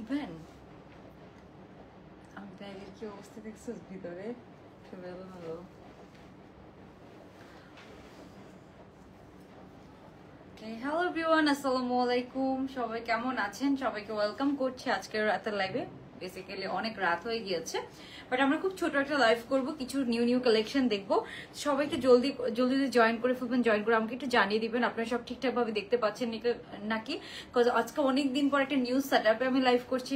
Even আমি ব্যাগের কি অবস্থা দেখছিস ভিতরে ভালো। হ্যালো এভরিওয়ান, আসসালামু আলাইকুম। সবাই কেমন আছেন? সবাইকে ওয়েলকাম করছি আজকের রাতের লাইভে। বেসিক্যালি অনেক রাত হয়ে গিয়েছে, বাট আমরা খুব ছোট একটা লাইভ করব, কিছু নিউ কালেকশন দেখবো। সবাইকে জলদি জয়েন করে ফেলবেন। জয়েন করে আমাকে একটু জানিয়ে দিবেন আপনারা সব ঠিকঠাক ভাবে দেখতে পাচ্ছেন নাকি, বিকজ আজকে অনেক দিন পর একটা নিউজ সেট আপে আমি লাইভ করছি।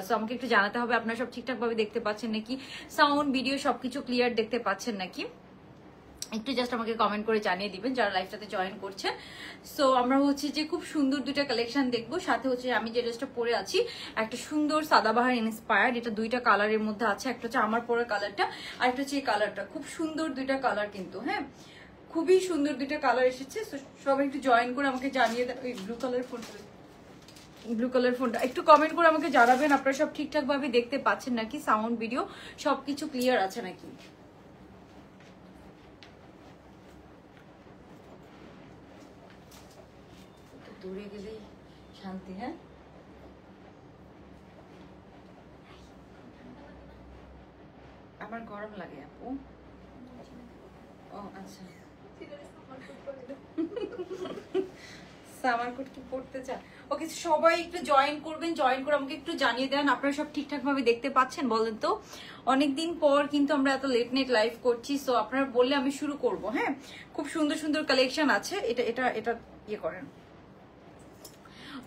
সো আমাকে একটু জানাতে হবে আপনারা সব ঠিকঠাক ভাবে দেখতে পাচ্ছেন নাকি, সাউন্ড ভিডিও সবকিছু ক্লিয়ার দেখতে পাচ্ছেন নাকি। একটু জাস্ট আমাকে কমেন্ট করে জানিয়ে দিবেন যারা লাইভটাতে জয়েন করছেন। সো আমরা হচ্ছে যে খুব সুন্দর দুইটা কালেকশন দেখবো। সাথে হচ্ছে আমি যে ড্রেসটা পরে আছি একটা সুন্দর সাদাবাহার ইন্সপায়ার্ড, এটা দুইটা কালারের মধ্যে আছে। একটা হচ্ছে আমার পরা কালারটা, আর একটা হচ্ছে এই কালারটা। খুব সুন্দর দুইটা কালার কিন্তু, হ্যাঁ খুবই সুন্দর দুইটা কালার এসেছে। সবাই একটু জয়েন করে আমাকে জানিয়ে দেন। ওই ব্লু কালার ফোনটা একটু কমেন্ট করে আমাকে জানাবেন আপনারা সব ঠিকঠাক ভাবে দেখতে পাচ্ছেন নাকি, সাউন্ড ভিডিও সবকিছু ক্লিয়ার আছে নাকি। দূরে গেলেই শান্তি। হ্যাঁ আমার গরম লাগে আপু। ও আচ্ছা, সামার কোট কি পড়তে চান? ওকে, সবাই একটু জয়েন করবেন। জয়েন করে আমাকে একটু জানিয়ে দেন আপনারা সব ঠিকঠাক ভাবে দেখতে পাচ্ছেন বলেন তো। অনেকদিন পর কিন্তু আমরা এত লেট নাইট লাইভ করছি, সো আপনারা বললে আমি শুরু করব। হ্যাঁ খুব সুন্দর সুন্দর কালেকশন আছে। এটা এটা এটা ইয়ে করেন।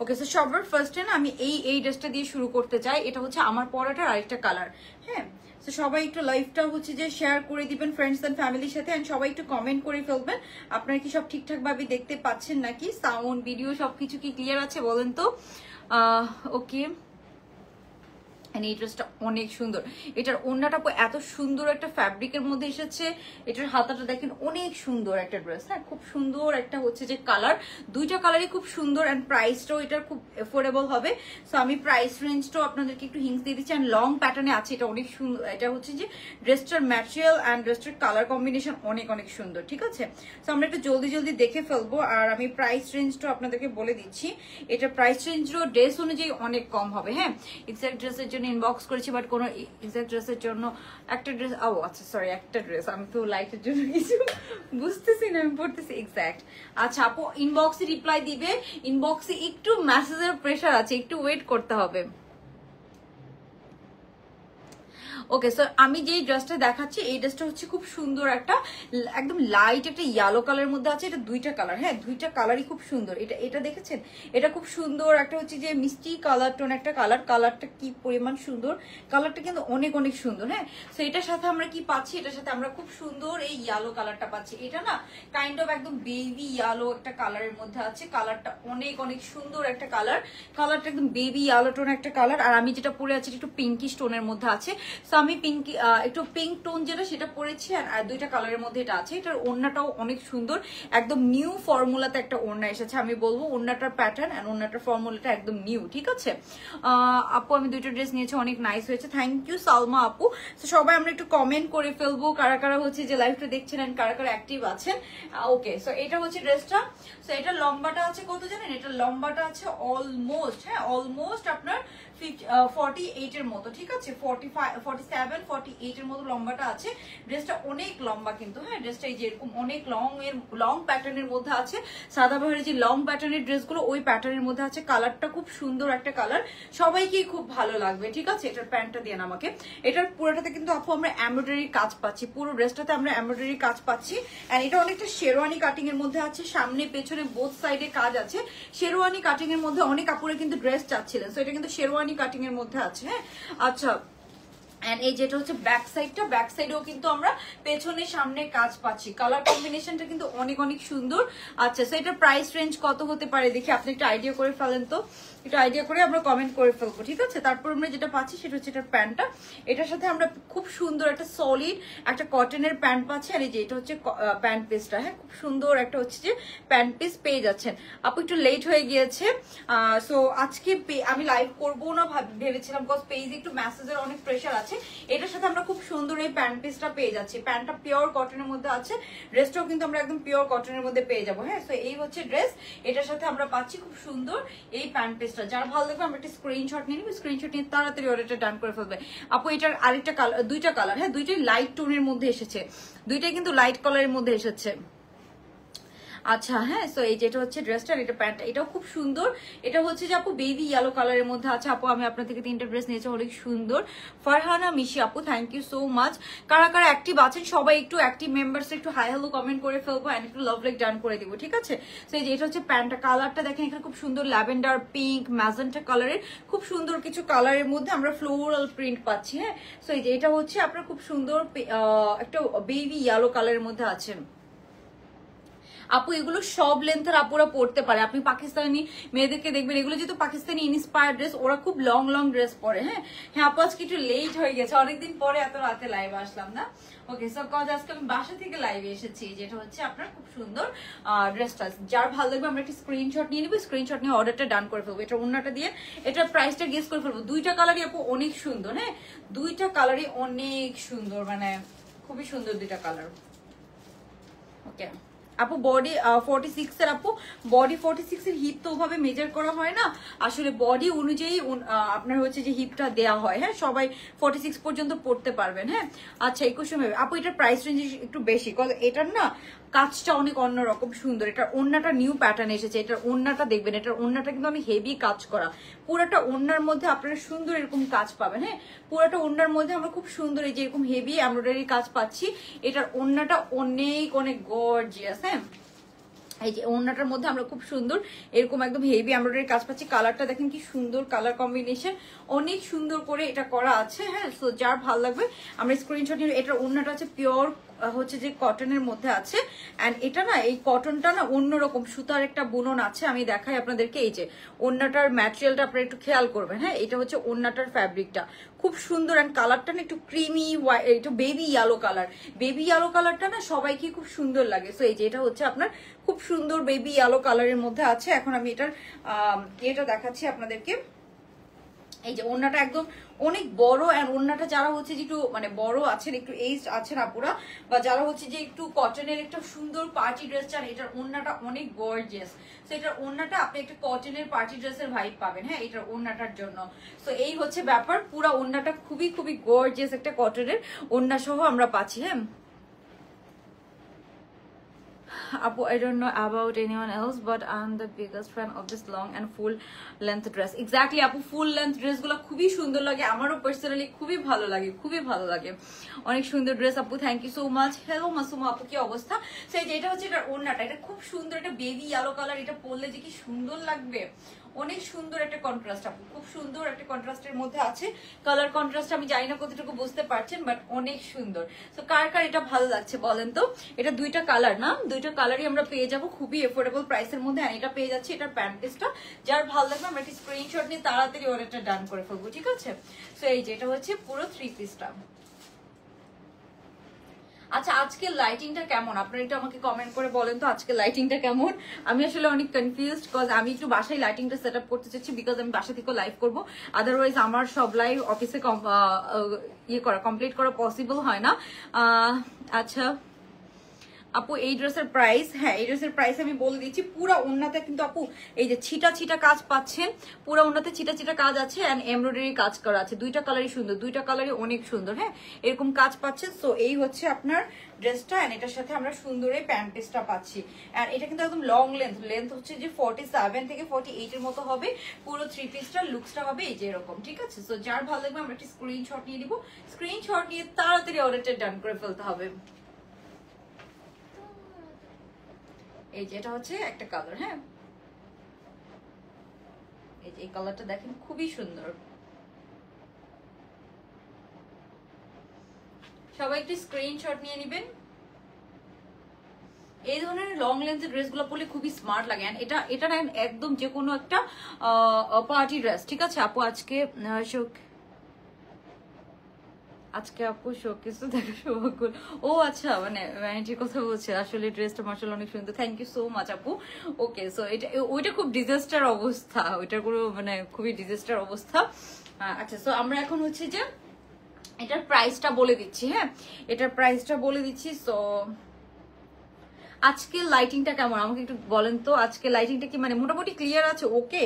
ওকে, সো সবার ফার্স্টে না আমি এই ড্রেসটা দিয়ে শুরু করতে চাই। এটা হচ্ছে আমার পরাটার আরেকটা কালার। হ্যাঁ তো সবাই একটু লাইভটা হচ্ছে যে শেয়ার করে দিবেন ফ্রেন্ডস এন্ড ফ্যামিলির সাথে, এন্ড সবাই একটু কমেন্ট করে ফেলবেন আপনারা কি সব ঠিকঠাক ভাবে দেখতে পাচ্ছেন নাকি, সাউন্ড ভিডিও সবকিছু কি ক্লিয়ার আছে বলেন তো। ওকে, এই ড্রেসটা অনেক সুন্দর। এটার ওড়নাটা এত সুন্দর একটা ফ্যাব্রিকের মধ্যে এসেছে। এটার হাতাটা দেখেন অনেক সুন্দর একটা ড্রেস। হ্যাঁ খুব সুন্দর একটা হচ্ছে যে কালার, দুইটা কালারই খুব সুন্দর, অ্যান্ড প্রাইসটাও এটার খুব এফোর্ডেবল হবে। সো আমি প্রাইস রেঞ্জটাও আপনাদেরকে একটু হিংস দিয়ে দিচ্ছি। অ্যান্ড লং প্যাটার্নে আছে, এটা অনেক সুন্দর। এটা হচ্ছে যে ড্রেসটার ম্যাটেরিয়াল অ্যান্ড ড্রেসটার কালার কম্বিনেশন অনেক অনেক সুন্দর। ঠিক আছে, সো আমরা একটু জলদি দেখে ফেলবো। আর আমি প্রাইস রেঞ্জটাও আপনাদেরকে বলে দিচ্ছি। এটা প্রাইস রেঞ্জও ড্রেস অনুযায়ী অনেক কম হবে। হ্যাঁ এক্সাক্ট ড্রেসের জন্য ইনবক্স করেছি, বাট কোনো এক্সাক্ট ড্রেসের জন্য একটা ড্রেস, ও আচ্ছা সরি একটা ড্রেস, আমি তো লাইটের জন্য কিছু বুঝতেছি না, আমি পড়তেছি এক্সাক্ট। আচ্ছা আপু ইনবক্সে রিপ্লাই দিবে, ইনবক্সে একটু মেসেজের প্রেশার আছে, একটু ওয়েট করতে হবে। ওকে, সো আমি যে ড্রেসটা দেখাচ্ছি এই ড্রেসটা হচ্ছে খুব সুন্দর একটা একদম লাইট একটা ইয়েলো কালারের মধ্যে আছে। এটা দুইটা কালার, হ্যাঁ দুইটা কালারই খুব সুন্দর। এটা দেখেছেন, এটা খুব সুন্দর একটা হচ্ছে যে মিষ্টি কালার টোন একটা কালার। কালারটা কি পরিমাণ সুন্দর, কালারটা কিন্তু অনেক অনেক সুন্দর। হ্যাঁ সো এটার সাথে আমরা কি পাচ্ছি, এটার সাথে আমরা খুব সুন্দর এই ইয়েলো কালারটা পাচ্ছি। এটা না কাইন্ড অফ একদম বেবি ইয়েলো একটা কালারের মধ্যে আছে। কালারটা অনেক অনেক সুন্দর একটা কালার, কালারটা একদম বেবি ইয়েলো টোন একটা কালার। আর আমি যেটা পরে আছি একটু পিঙ্কিশ টোনের মধ্যে আছে। আমি পিঙ্কি একটু পিঙ্ক টোন যেটা সেটা পরেছি, আর দুইটা কালারের মধ্যে এটা আছে। এটার ওড়নাটাও অনেক সুন্দর, একদম নিউ ফর্মুলাতে একটা ওড়না এসেছে। আমি বলবো ওড়নাটার প্যাটার্ন এন্ড ওড়নাটার ফর্মুলাটা একদম নিউ। ঠিক আছে আপু, আমি দুইটা ড্রেস নিয়েছি, অনেক নাইস হয়েছে, থ্যাংক ইউ সালমা আপু। তো সবাই আমরা একটু কমেন্ট করে ফেলবো কারা কারা হচ্ছে যে লাইভটা দেখছেন এন্ড কারা কারা অ্যাক্টিভ আছেন। ওকে, সো এটা হচ্ছে ড্রেসটা। সো এটা লম্বাটা আছে কত জানেন, এটা লম্বাটা আছে অলমোস্ট, হ্যাঁ অলমোস্ট আপনার 48 এর মতো। ঠিক আছে 45 47 48 এর মতো লম্বাটা আছে। ড্রেসটা অনেক লম্বা কিন্তু, হ্যাঁ ড্রেসটা এই যে এরকম অনেক লং প্যাটার্নের মধ্যে আছে। সাদাবাহারের যে লং প্যাটার্নের ড্রেসগুলো ওই প্যাটার্নের মধ্যে আছে। কালারটা খুব সুন্দর একটা কালার, সবাইকেই খুব ভালো লাগবে। ঠিক আছে, এটার প্যান্টটা দেন আমাকে। এটার পুরোটাতে কিন্তু আপু আমরা এমব্রয়ডারি কাজ পাচ্ছি, পুরো ড্রেসটাতে আমরা এমব্রয়ডারি কাজ পাচ্ছি। এন্ড এটা অনেকটা শেরওয়ানি কাটিং এর মধ্যে আছে, সামনে পেছনে বোথ সাইডে কাজ আছে। শেরওয়ানি কাটিং এর মধ্যে অনেক আপুরা কিন্তু ড্রেস চাচ্ছিলেন, সো এটা কিন্তু শেরওয়ানি কাটিং এর মধ্যে আছে। হ্যাঁ আচ্ছা, এন্ড এই যেটা হচ্ছে ব্যাক সাইডটা, ব্যাক সাইডেও কিন্তু আমরা পেছনে সামনে কাজ পাচ্ছি। কালার কম্বিনেশনটা কিন্তু অনেক অনেক সুন্দর। আচ্ছা সো এটার প্রাইস রেঞ্জ কত হতে পারে দেখি, আপনি একটা আইডিয়া করে ফেলেন তো, একটু আইডিয়া করে আমরা কমেন্ট করে ফেলবো। ঠিক আছে, তারপর আমরা যেটা পাচ্ছি সেটা হচ্ছে এটার প্যান্টটা। এটার সাথে আমরা খুব সুন্দর একটা সলিড একটা কটনের প্যান্ট পাচ্ছি। আর এই যে এটা হচ্ছে প্যান্ট পিসটা, হ্যাঁ খুব সুন্দর একটা হচ্ছে যে প্যান্ট পিস পেয়ে যাচ্ছেন। আপু একটু লেট হয়ে গিয়েছে, সো আজকে আমি লাইভ করবো না ভেবেছিলাম, বিকজ পেজে একটু মেসেজের অনেক প্রেশার আছে। এটার সাথে আমরা খুব সুন্দর এই প্যান্ট পিসটা পেয়ে যাচ্ছি। প্যান্টটা পিওর কটনের মধ্যে আছে, ড্রেসটাও কিন্তু আমরা একদম পিওর কটনের মধ্যে পেয়ে যাবো। হ্যাঁ সো এই হচ্ছে ড্রেস, এটার সাথে আমরা পাচ্ছি খুব সুন্দর এই প্যান্ট পিসটা। ড্রেসটা। যার ভালো লাগবে আমরা একটা স্ক্রিনশট নিয়ে নিবো, স্ক্রিনশট নিয়ে তাড়াতাড়ি অর্ডারটা ডান করে ফেলবে। আপু এটার আরেকটা কালার, দুইটা কালার, হ্যাঁ দুইটাই লাইট টোনের মধ্যে এসেছে, দুইটাই কিন্তু লাইট কালারের মধ্যে এসেছে। আচ্ছা হ্যাঁ, সো এই যেটা হচ্ছে ড্রেসটা, এটা প্যান্টটা, এটাও খুব সুন্দর। এটা হচ্ছে যে আপু বেবি ইয়েলো কালারের মধ্যে আছে। আপু আমি আপনার থেকে 3টা ড্রেস নিয়েছি, অনেক সুন্দর। ফারহানা মিশি আপু থ্যাংক ইউ সো মাচ। কারা কারা অ্যাক্টিভ আছেন সবাই একটু অ্যাক্টিভ মেম্বার্স একটু হাই হ্যালো কমেন্ট করে ফেলবো, এন্ড একটু লাভ লাইক ডান করে দিব, ঠিক আছে? সো এই যে এটা হচ্ছে প্যান্টটা, কালারটা দেখেন এখানে খুব সুন্দর ল্যাভেন্ডার, পিঙ্ক, ম্যাজেন্টা কালারের, খুব সুন্দর কিছু কালারের মধ্যে আমরা ফ্লোরাল প্রিন্ট পাচ্ছি। হ্যাঁ, সো এই যে এটা হচ্ছে আপনার খুব সুন্দর একটা বেবি ইয়েলো কালারের মধ্যে আছে। আপু এগুলো সব লেন্থের আপুরা পড়তে পারে। আপনি পাকিস্তানি মেয়েদেরকে দেখবেন, এগুলো যেহেতু পাকিস্তানি ইন্সপায়ার্ড ড্রেস, ওরা খুব লং লং ড্রেস পরে। হ্যাঁ হ্যাঁ আপু আজকে একটু লেট হয়ে গেছে, অনেকদিন পরে এত রাতে লাইভ আসলাম না। ওকে সো কজ আজকে আমি বাসা থেকে লাইভে এসেছি, যেটা হচ্ছে আপনার খুব সুন্দর ড্রেসটা। যার ভালো লাগবে আমরা একটা স্ক্রিনশট নিয়ে নিবো, স্ক্রিনশট নিয়ে অর্ডারটা ডান করে ফেলবো। এটা ওন্নাটা দিয়ে এটার প্রাইসটা গেস করে ফেলবো। দুইটা কালারই আপু অনেক সুন্দর, হ্যাঁ দুইটা কালারই অনেক সুন্দর, মানে খুবই সুন্দর দুইটা কালার। ওকে আপু বডি 46 এর, আপু বডি 46 এর হিপ তো ওভাবে মেজার করা হয় না, আসলে বডি অনুযায়ী আপনার হচ্ছে যে হিপটা দেয়া হয়। হ্যাঁ সবাই 46 পর্যন্ত পড়তে পারবেন। হ্যাঁ আচ্ছা 21 আপু এটার প্রাইস রেঞ্জ একটু বেশি, এটার না কাজটা অনেক অন্যরকম সুন্দর। এটার ওন্নাটা নিউ প্যাটার্ন এসেছে, এটার ওন্নাটা দেখবেন, এটার ওন্নাটা কিন্তু অনেক হেভি কাজ করা, পুরাটা ওন্নার মধ্যে আপনারা সুন্দর এরকম কাজ পাবেন। হ্যাঁ পুরাটা ওন্নার মধ্যে আমরা খুব সুন্দর এই যে এরকম হেভি এমব্রয়ডারি কাজ পাচ্ছি। এটার ওন্নাটা অনেক অনেক গর্জিয়াস। হ্যাঁ এই যে ওড়নাটার মধ্যে আমরা খুব সুন্দর এরকম একদম হেভি এমব্রয়ডারি কাজ পাচ্ছি। কালারটা দেখেন কি সুন্দর কালার কম্বিনেশন, অনেক সুন্দর করে এটা করা আছে। হ্যাঁ সো যার ভালো লাগবে আমরা স্ক্রিনশট নিয়ে। এটার ওড়নাটা আছে পিওর হচ্ছে যে কটনের মধ্যে আছে, এন্ড এটা না এই কটনটা না অন্যরকম সুতার একটা বুনন আছে, আমি দেখাই আপনাদেরকে। এই যে ওড়নাটার ম্যাটেরিয়ালটা আপনারা একটু খেয়াল করবেন। হ্যাঁ এটা হচ্ছে ওড়নাটার ফ্যাব্রিকটা খুব সুন্দর, এন্ড কালারটা না একটু ক্রিমি একটু baby yellow colour, baby yellow কালারটা না সবাইকে খুব সুন্দর লাগে। সো এই যে এটা হচ্ছে আপনার খুব সুন্দর বেবি ইয়েলো কালারের মধ্যে আছে। এখন আমি এটার এটা দেখাচ্ছি আপনাদেরকে। এই যে ওড়নাটা একদম অনেক বড়, এন্ড ওড়নাটা যারা হচ্ছে যে একটু মানে বড় আছেন, একটু এজ আছেন আপুরা, বা যারা হচ্ছে যে একটু কটনের একটা সুন্দর পার্টি ড্রেস চান, এটার ওড়নাটা অনেক গর্জিয়াস। সো এটার ওড়নাটা আপনি একটা কটনের পার্টি ড্রেসের ভাইব পাবেন। হ্যাঁ এটার ওড়নাটার জন্য সো এই হচ্ছে ব্যাপার, পুরা ওড়নাটা খুবই খুবই গর্জিয়াস একটা কটনের ওড়না সহ আমরা পাচ্ছি। হ্যাঁ Apu, I don't know about anyone else, but I'm the biggest fan of this long and full length dress. Exactly, Apu, full length dress গুলো খুবই সুন্দর লাগে, আমারও পার্সোনালি খুবই ভালো লাগে, খুবই ভালো লাগে। অনেক সুন্দর ড্রেস আপু, thank you so much. Hello Masuma আপু, কি অবস্থা? সেই যেটা হচ্ছে এটার ওড়নাটা, এটা খুব সুন্দর, এটা বেবি ইয়েলো কালার, এটা পরলে যে কি সুন্দর লাগবে, অনেক সুন্দর একটা কন্ট্রাস্ট আপু, খুব সুন্দর একটা কন্ট্রাস্টের মধ্যে আছে। কালার কন্ট্রাস্ট আমি জানি না কতটুকু বুঝতে পারছেন, বাট অনেক সুন্দর। তো কার কার এটা ভালো লাগছে বলেন তো? এটা দুইটা কালার না, দুইটা কালারই আমরা পেয়ে যাবো খুবই এফোর্ডেবল প্রাইসের মধ্যে। আর এটা পেয়ে যাচ্ছে এটার প্যান্ট পিসটা, যার ভালো লাগবে আমরা একটা স্ক্রিনশট নিয়ে তাড়াতাড়ি অর্ডারটা ডান করে ফেলবো, ঠিক আছে? তো এই যে এটা হচ্ছে পুরো 3 পিসটা। আচ্ছা আজকে লাইটিংটা কেমন আপনারা একটু আমাকে কমেন্ট করে বলেন তো, আজকে লাইটিংটা কেমন? আমি আসলে অনেক কনফিউজড, কজ আমি একটু বাসায় লাইটিংটা সেট আপ করতে চাচ্ছি, বিকজ আমি বাসা থেকে লাইভ করবো, আদারওয়াইজ আমার সব লাইভ অফিসে কমপ্লিট করা পসিবল হয় না। আচ্ছা আপু এই ড্রেসের প্রাইস, হ্যাঁ এই ড্রেসের প্রাইস আমি বলে দিচ্ছি। পুরো ওন্নাতে কিন্তু আপু এই যে ছিটা ছিটা কাজ পাচ্ছেন, পুরো ওন্নাতে ছিটা ছিটা কাজ আছে, এন্ড এমব্রয়ডারি কাজ করা আছে। দুইটা কালারই সুন্দর, দুইটা কালারই অনেক সুন্দর। হ্যাঁ এরকম কাজ পাচ্ছেন। সো এই হচ্ছে আপনার ড্রেসটা, এন্ড এটার সাথে আমরা সুন্দর এই প্যান্ট পিসটা পাচ্ছি। এন্ড এটা কিন্তু একদম লং লেন্থ হচ্ছে যে 47 থেকে 48 এর মতো হবে। পুরো 3 পিসটার লুকসটা হবে এই যে এরকম, ঠিক আছে? সো যার ভালো লাগবে আমরা একটা স্ক্রিনশট নিয়ে দিব, স্ক্রিনশট নিয়ে তাড়াতাড়ি অর্ডারটা ডান করে ফেলতে হবে। এই যে এটা হচ্ছে একটা কালার। হ্যাঁ এই যে এই কালারটা দেখেন খুবই সুন্দর, সবাই একটু স্ক্রিনশট নিয়ে নেবেন। এই ধরনের লং লেন্থের ড্রেসগুলো পরলে খুবই স্মার্ট লাগে, এটা এটা না একদম যে কোনো একটা পার্টি ড্রেস, ঠিক আছে আপু? আজকে আপু শোকেস তো দেখা সৌভাগ্য। ও আচ্ছা, মানে ভ্যানিটির কথা বলছে। আসলে ড্রেসটা মার্শাল্লাহ অনেক সুন্দর, থ্যাংক ইউ সো মাচ আপু। ওকে সো এটা ওইটা খুব ডিজাস্টার অবস্থা, ওইটার কোনো মানে খুবই ডিজাস্টার অবস্থা। আচ্ছা সো আমরা এখন হচ্ছে যে এটার প্রাইসটা বলে দিচ্ছি। হ্যাঁ এটার প্রাইসটা বলে দিচ্ছি। সো আজকে লাইটিংটা কেমন আমাকে একটু বলেন তো, আজকে লাইটিংটা কি মানে মোটামুটি ক্লিয়ার আছে? ওকে,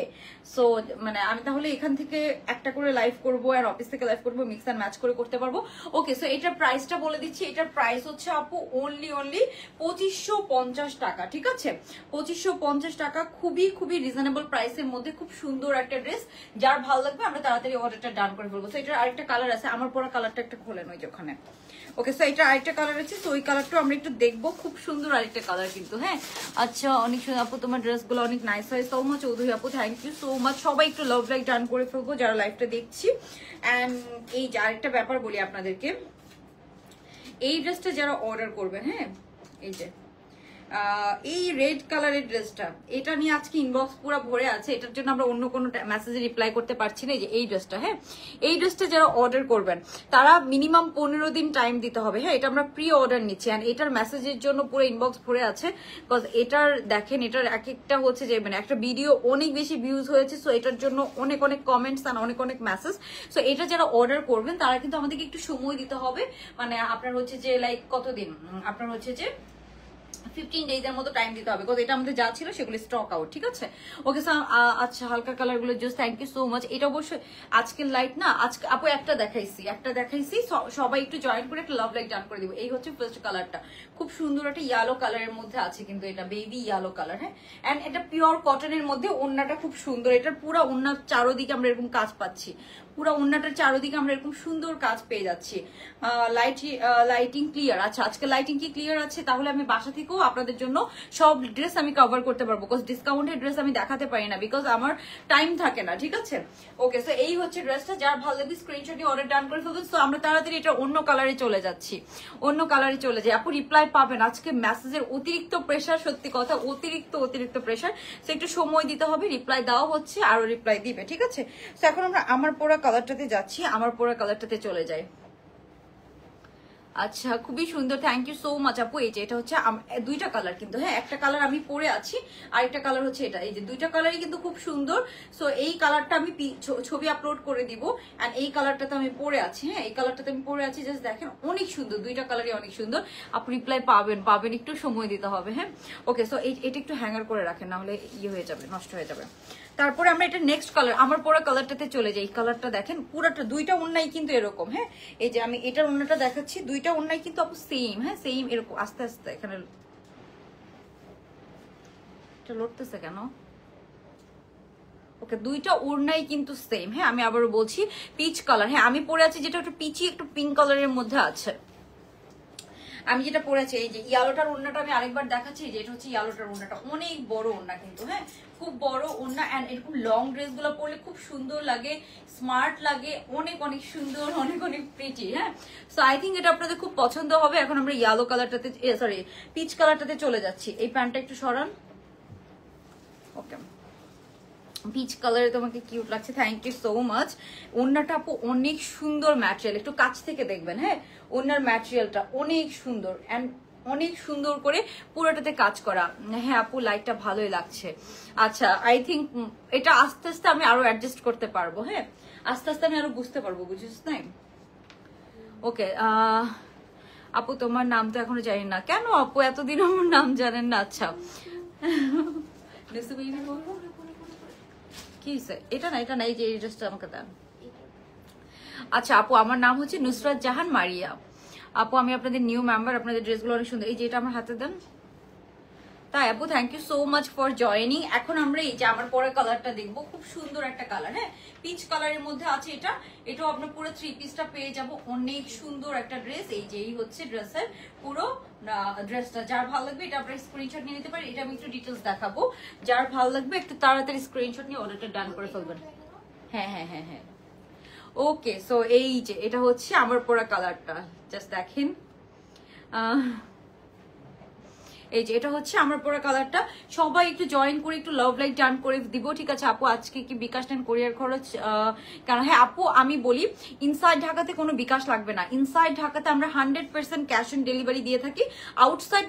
সো মানে আমি তাহলে এখান থেকে একটা করে লাইভ করবো আর অফিস থেকে লাইভ করবো, মিক্স অ্যান্ড ম্যাচ করে করতে পারবো। ওকে, সো এটার প্রাইসটা বলে দিচ্ছি। এটার প্রাইস হচ্ছে আপু অনলি 2550 টাকা, ঠিক আছে? 2550 টাকা, খুবই খুবই রিজনেবল প্রাইসের মধ্যে খুব সুন্দর একটা ড্রেস। যার ভালো লাগবে আমরা তাড়াতাড়ি অর্ডারটা ডান করে ফেলবো। সো এটার আরেকটা কালার আছে, আমার পরা কালারটা একটা খোলেন ওই যে ওখানে। ওকে, সো এটা আরেকটা কালার আছে, তো ওই কালারটা আমরা একটু দেখবো, খুব সুন্দর আরেকটা কালার কিন্তু। হ্যাঁ, আচ্ছা, অনেক সুন্দর আপু, তোমার ড্রেসগুলো অনেক নাইস হয়। সো মাচ চৌধুরী আপু, থ্যাংক ইউ সো মাচ। সবাই একটু লাভ লাইক ডান করে ফেলবো যারা লাইভটা দেখছি। অ্যান্ড এই যে আরেকটা ব্যাপার বলি আপনাদেরকে, এই ড্রেসটা যারা অর্ডার করবেন, হ্যাঁ, এই যে এই রেড কালারের ড্রেসটা, এটা নিয়ে আজকে ইনবক্স পুরো ভরে আছে, এটার জন্য আমরা অন্য কোনো মেসেজে রিপ্লাই করতে পারছি না। এই ড্রেসটা, হ্যাঁ, এই ড্রেসটা যারা অর্ডার করবেন তারা মিনিমাম 15 দিন টাইম দিতে হবে। হ্যাঁ, এটা আমরা প্রি অর্ডার নিচ্ছি, অ্যান্ড এটার মেসেজের জন্য পুরো ইনবক্স ভরে আছে। বিকজ এটার দেখেন, এটার এক একটা হচ্ছে যে মানে একটা ভিডিও অনেক বেশি ভিউজ হয়েছে, সো এটার জন্য অনেক অনেক কমেন্টস আর অনেক অনেক মেসেজ। সো এটা যারা অর্ডার করবেন তারা কিন্তু আমাদেরকে একটু সময় দিতে হবে। মানে আপনার হচ্ছে যে লাইক কতদিন, আপনার হচ্ছে যে 15 days এর মতো টাইম দিতে হবে, বিকজ এটা আমাদের যা ছিল সেগুলো স্টক আউট, ঠিক আছে? ওকে স্যার, আচ্ছা, হালকা কালার গুলো just thank you so much. এটা অবশ্যই আজকের লাইট না, আজকে আপু একটা দেখাইছি, সবাই একটু জয়েন করে একটা লাভ লাইক ডান করে দিব। এই হচ্ছে ফার্স্ট কালারটা, খুব সুন্দর একটা ইয়েলো কালারের মধ্যে আছে, কিন্তু এটা বেবি ইয়েলো কালার। হ্যাঁ, এন্ড এটা পিওর কটনের মধ্যে, ওড়নাটা খুব সুন্দর, এটার পুরো ওড়নার চারোদিকে আমরা এরকম কাজ পাচ্ছি, পুরো ওড়নাটার চারোদিকে আমরা এরকম সুন্দর কাজ পেয়ে যাচ্ছি। Lighting clear? আচ্ছা, আজকে লাইটিং কি ক্লিয়ার আছে? তাহলে আমি বাসা থেকেও আপনাদের জন্য সব ড্রেস আমি কভার করতে পারবো, বিকজ ডিসকাউন্টেড ড্রেস আমি দেখাতে পারি না, বিকজ আমার টাইম থাকে না, ঠিক আছে? ওকে, সো এই হচ্ছে ড্রেসটা, যার ভালো লাগবে স্ক্রিনশট নিয়ে অর্ডার ডান করে ফেলবেন। সো আমরা তাড়াতাড়ি এটা অন্য কালারে চলে যাচ্ছি, অন্য কালারে চলে যাই। আপু রিপ্লাই পাবেন, আজকে মেসেজের অতিরিক্ত প্রেশার, সত্যি কথা অতিরিক্ত প্রেশার, সো একটু সময় দিতে হবে। রিপ্লাই দেওয়া হচ্ছে, আরো রিপ্লাই দিবে, ঠিক আছে? সো এখন আমরা আমার পরা কালারটাতে যাচ্ছি, আমার পরা কালারটাতে চলে যাই। আচ্ছা, খুবই সুন্দর, থ্যাংক ইউ সো মাচ আপু। এই যে এটা হচ্ছে দুইটা কালার কিন্তু, হ্যাঁ, একটা কালার আমি পরে আছি, আরেকটা কালার হচ্ছে এটা। এই যে দুইটা কালারই কিন্তু খুব সুন্দর। সো এই কালারটা আমি ছবি আপলোড করে দিব, এন্ড এই কালারটাতে আমি পরে আছি। হ্যাঁ, এই কালারটাতে আমি পরে আছি, জাস্ট দেখেন, অনেক সুন্দর, দুইটা কালারই অনেক সুন্দর। আপু রিপ্লাই পাবেন, একটু সময় দিতে হবে। হ্যাঁ, ওকে, সো এটা একটু হ্যাঙ্গার করে রাখেন, না হলে ইয়ে হয়ে যাবে, নষ্ট হয়ে যাবে। তারপরে আমরা এটা নেক্সট কালার, আমার পরা কালারটাতে চলে যাই। এই কালারটা দেখেন, পুরাটা দুইটা ওড়নাই কিন্তু এরকম। হ্যাঁ, এই যে আমি এটার ওড়নাটা দেখাচ্ছি, দুইটা ওড়নাই কিন্তু আপু সেম। হ্যাঁ, সেম এরকম। আস্তে আস্তে এখানে এটা লড়তেছে কেন? ওকে, দুইটা ওড়নাই কিন্তু সেম। হ্যাঁ, আমি আবারও বলছি, পিচ কালার। হ্যাঁ, আমি পরে আছি যেটা একটু পিচি, একটু পিঙ্ক কালারের মধ্যে আছে। আমি যেটা পরেছি, এই যে ইয়ালোটার ওড়নাটা আমি আরেকবার দেখাচ্ছি, যে এটা হচ্ছে ইয়ালোটার ওড়নাটা, অনেক বড় ওড়না কিন্তু। হ্যাঁ, খুব বড় ওড়না, এন্ড এরকম লং ড্রেস গুলো পরলে খুব সুন্দর লাগে, স্মার্ট লাগে, অনেক অনেক সুন্দর, অনেক অনেক প্রিটি। হ্যাঁ, সো আই থিঙ্ক এটা আপনাদের খুব পছন্দ হবে। এখন আমরা ইয়েলো কালারটাতে, সরি, পিচ কালারটাতে চলে যাচ্ছি। এই প্যান্টটা একটু সরান। ওকে, পিচ কালারে তোমাকে কিউট লাগছে, থ্যাংক ইউ সো মাচ। ওড়নাটা আপু অনেক সুন্দর ম্যাটেরিয়াল, একটু কাছ থেকে দেখবেন। হ্যাঁ, ওড়নার ম্যাটেরিয়ালটা অনেক সুন্দর, এন্ড অনেক সুন্দর করে পুরোটাতে কাজ করা। হ্যাঁ আপু, লাইটটা ভালোই লাগছে। আচ্ছা, আই থিঙ্ক এটা আস্তে আস্তে আমি আরো অ্যাডজাস্ট করতে পারবো। হ্যাঁ, আস্তে আস্তে আমি আরো বুঝতে পারবো, বুঝিস নাই? ওকে, আপু তোমার নাম তো এখনো জানি না। কেন আপু, এতদিন আমার নাম জানেন না? আচ্ছা, কি এটা না, এই যে এই ড্রেসটা আমাকে দেন। আচ্ছা আপু, আমার নাম হচ্ছে নুসরাত জাহান মারিয়া। আপু আমি আপনাদের নিউ মেম্বার, আপনাদের ড্রেসগুলো অনেক সুন্দর। এই যে এটা আমার হাতে দেন। তাই আপু, thank you so much for joining. এখন আমরা এই যে আমার পরের কালারটা দেখবো, খুব সুন্দর একটা কালার। হ্যাঁ, পিচ কালারের মধ্যে আছে এটা, এটাও আপনার পুরো 3 পিসটা পেয়ে যাবো, অনেক সুন্দর একটা ড্রেস। এই যে এই হচ্ছে ড্রেসের পুরো ড্রেসটা, যার ভালো লাগবে এটা আপনার স্ক্রিনশট নিয়ে নিতে পারেন। এটা আমি একটু ডিটেলস দেখাবো, যার ভালো লাগবে একটু তাড়াতাড়ি স্ক্রিনশট নিয়ে অর্ডারটা ডান করে ফেলবেন। হ্যাঁ হ্যাঁ হ্যাঁ হ্যাঁ, ওকে, সো এই যে এটা হচ্ছে আমার পরা কালারটা, জাস্ট দেখেন। এই যে এটা হচ্ছে আমার পরা কালারটা। সবাই একটু জয়েন করে একটু লাভ লাইক ডান করে দিব, ঠিক আছে? আপু আজকে কি বিকাশ নেন কোরিয়ার খরচ? কারণ হ্যাঁ আপু, আমি বলি ইনসাইড ঢাকাতে কোনো বিকাশ লাগবে না। ইনসাইড ঢাকাতে আমরা 100% ক্যাশ অন ডেলিভারি দিয়ে থাকি। আউটসাইড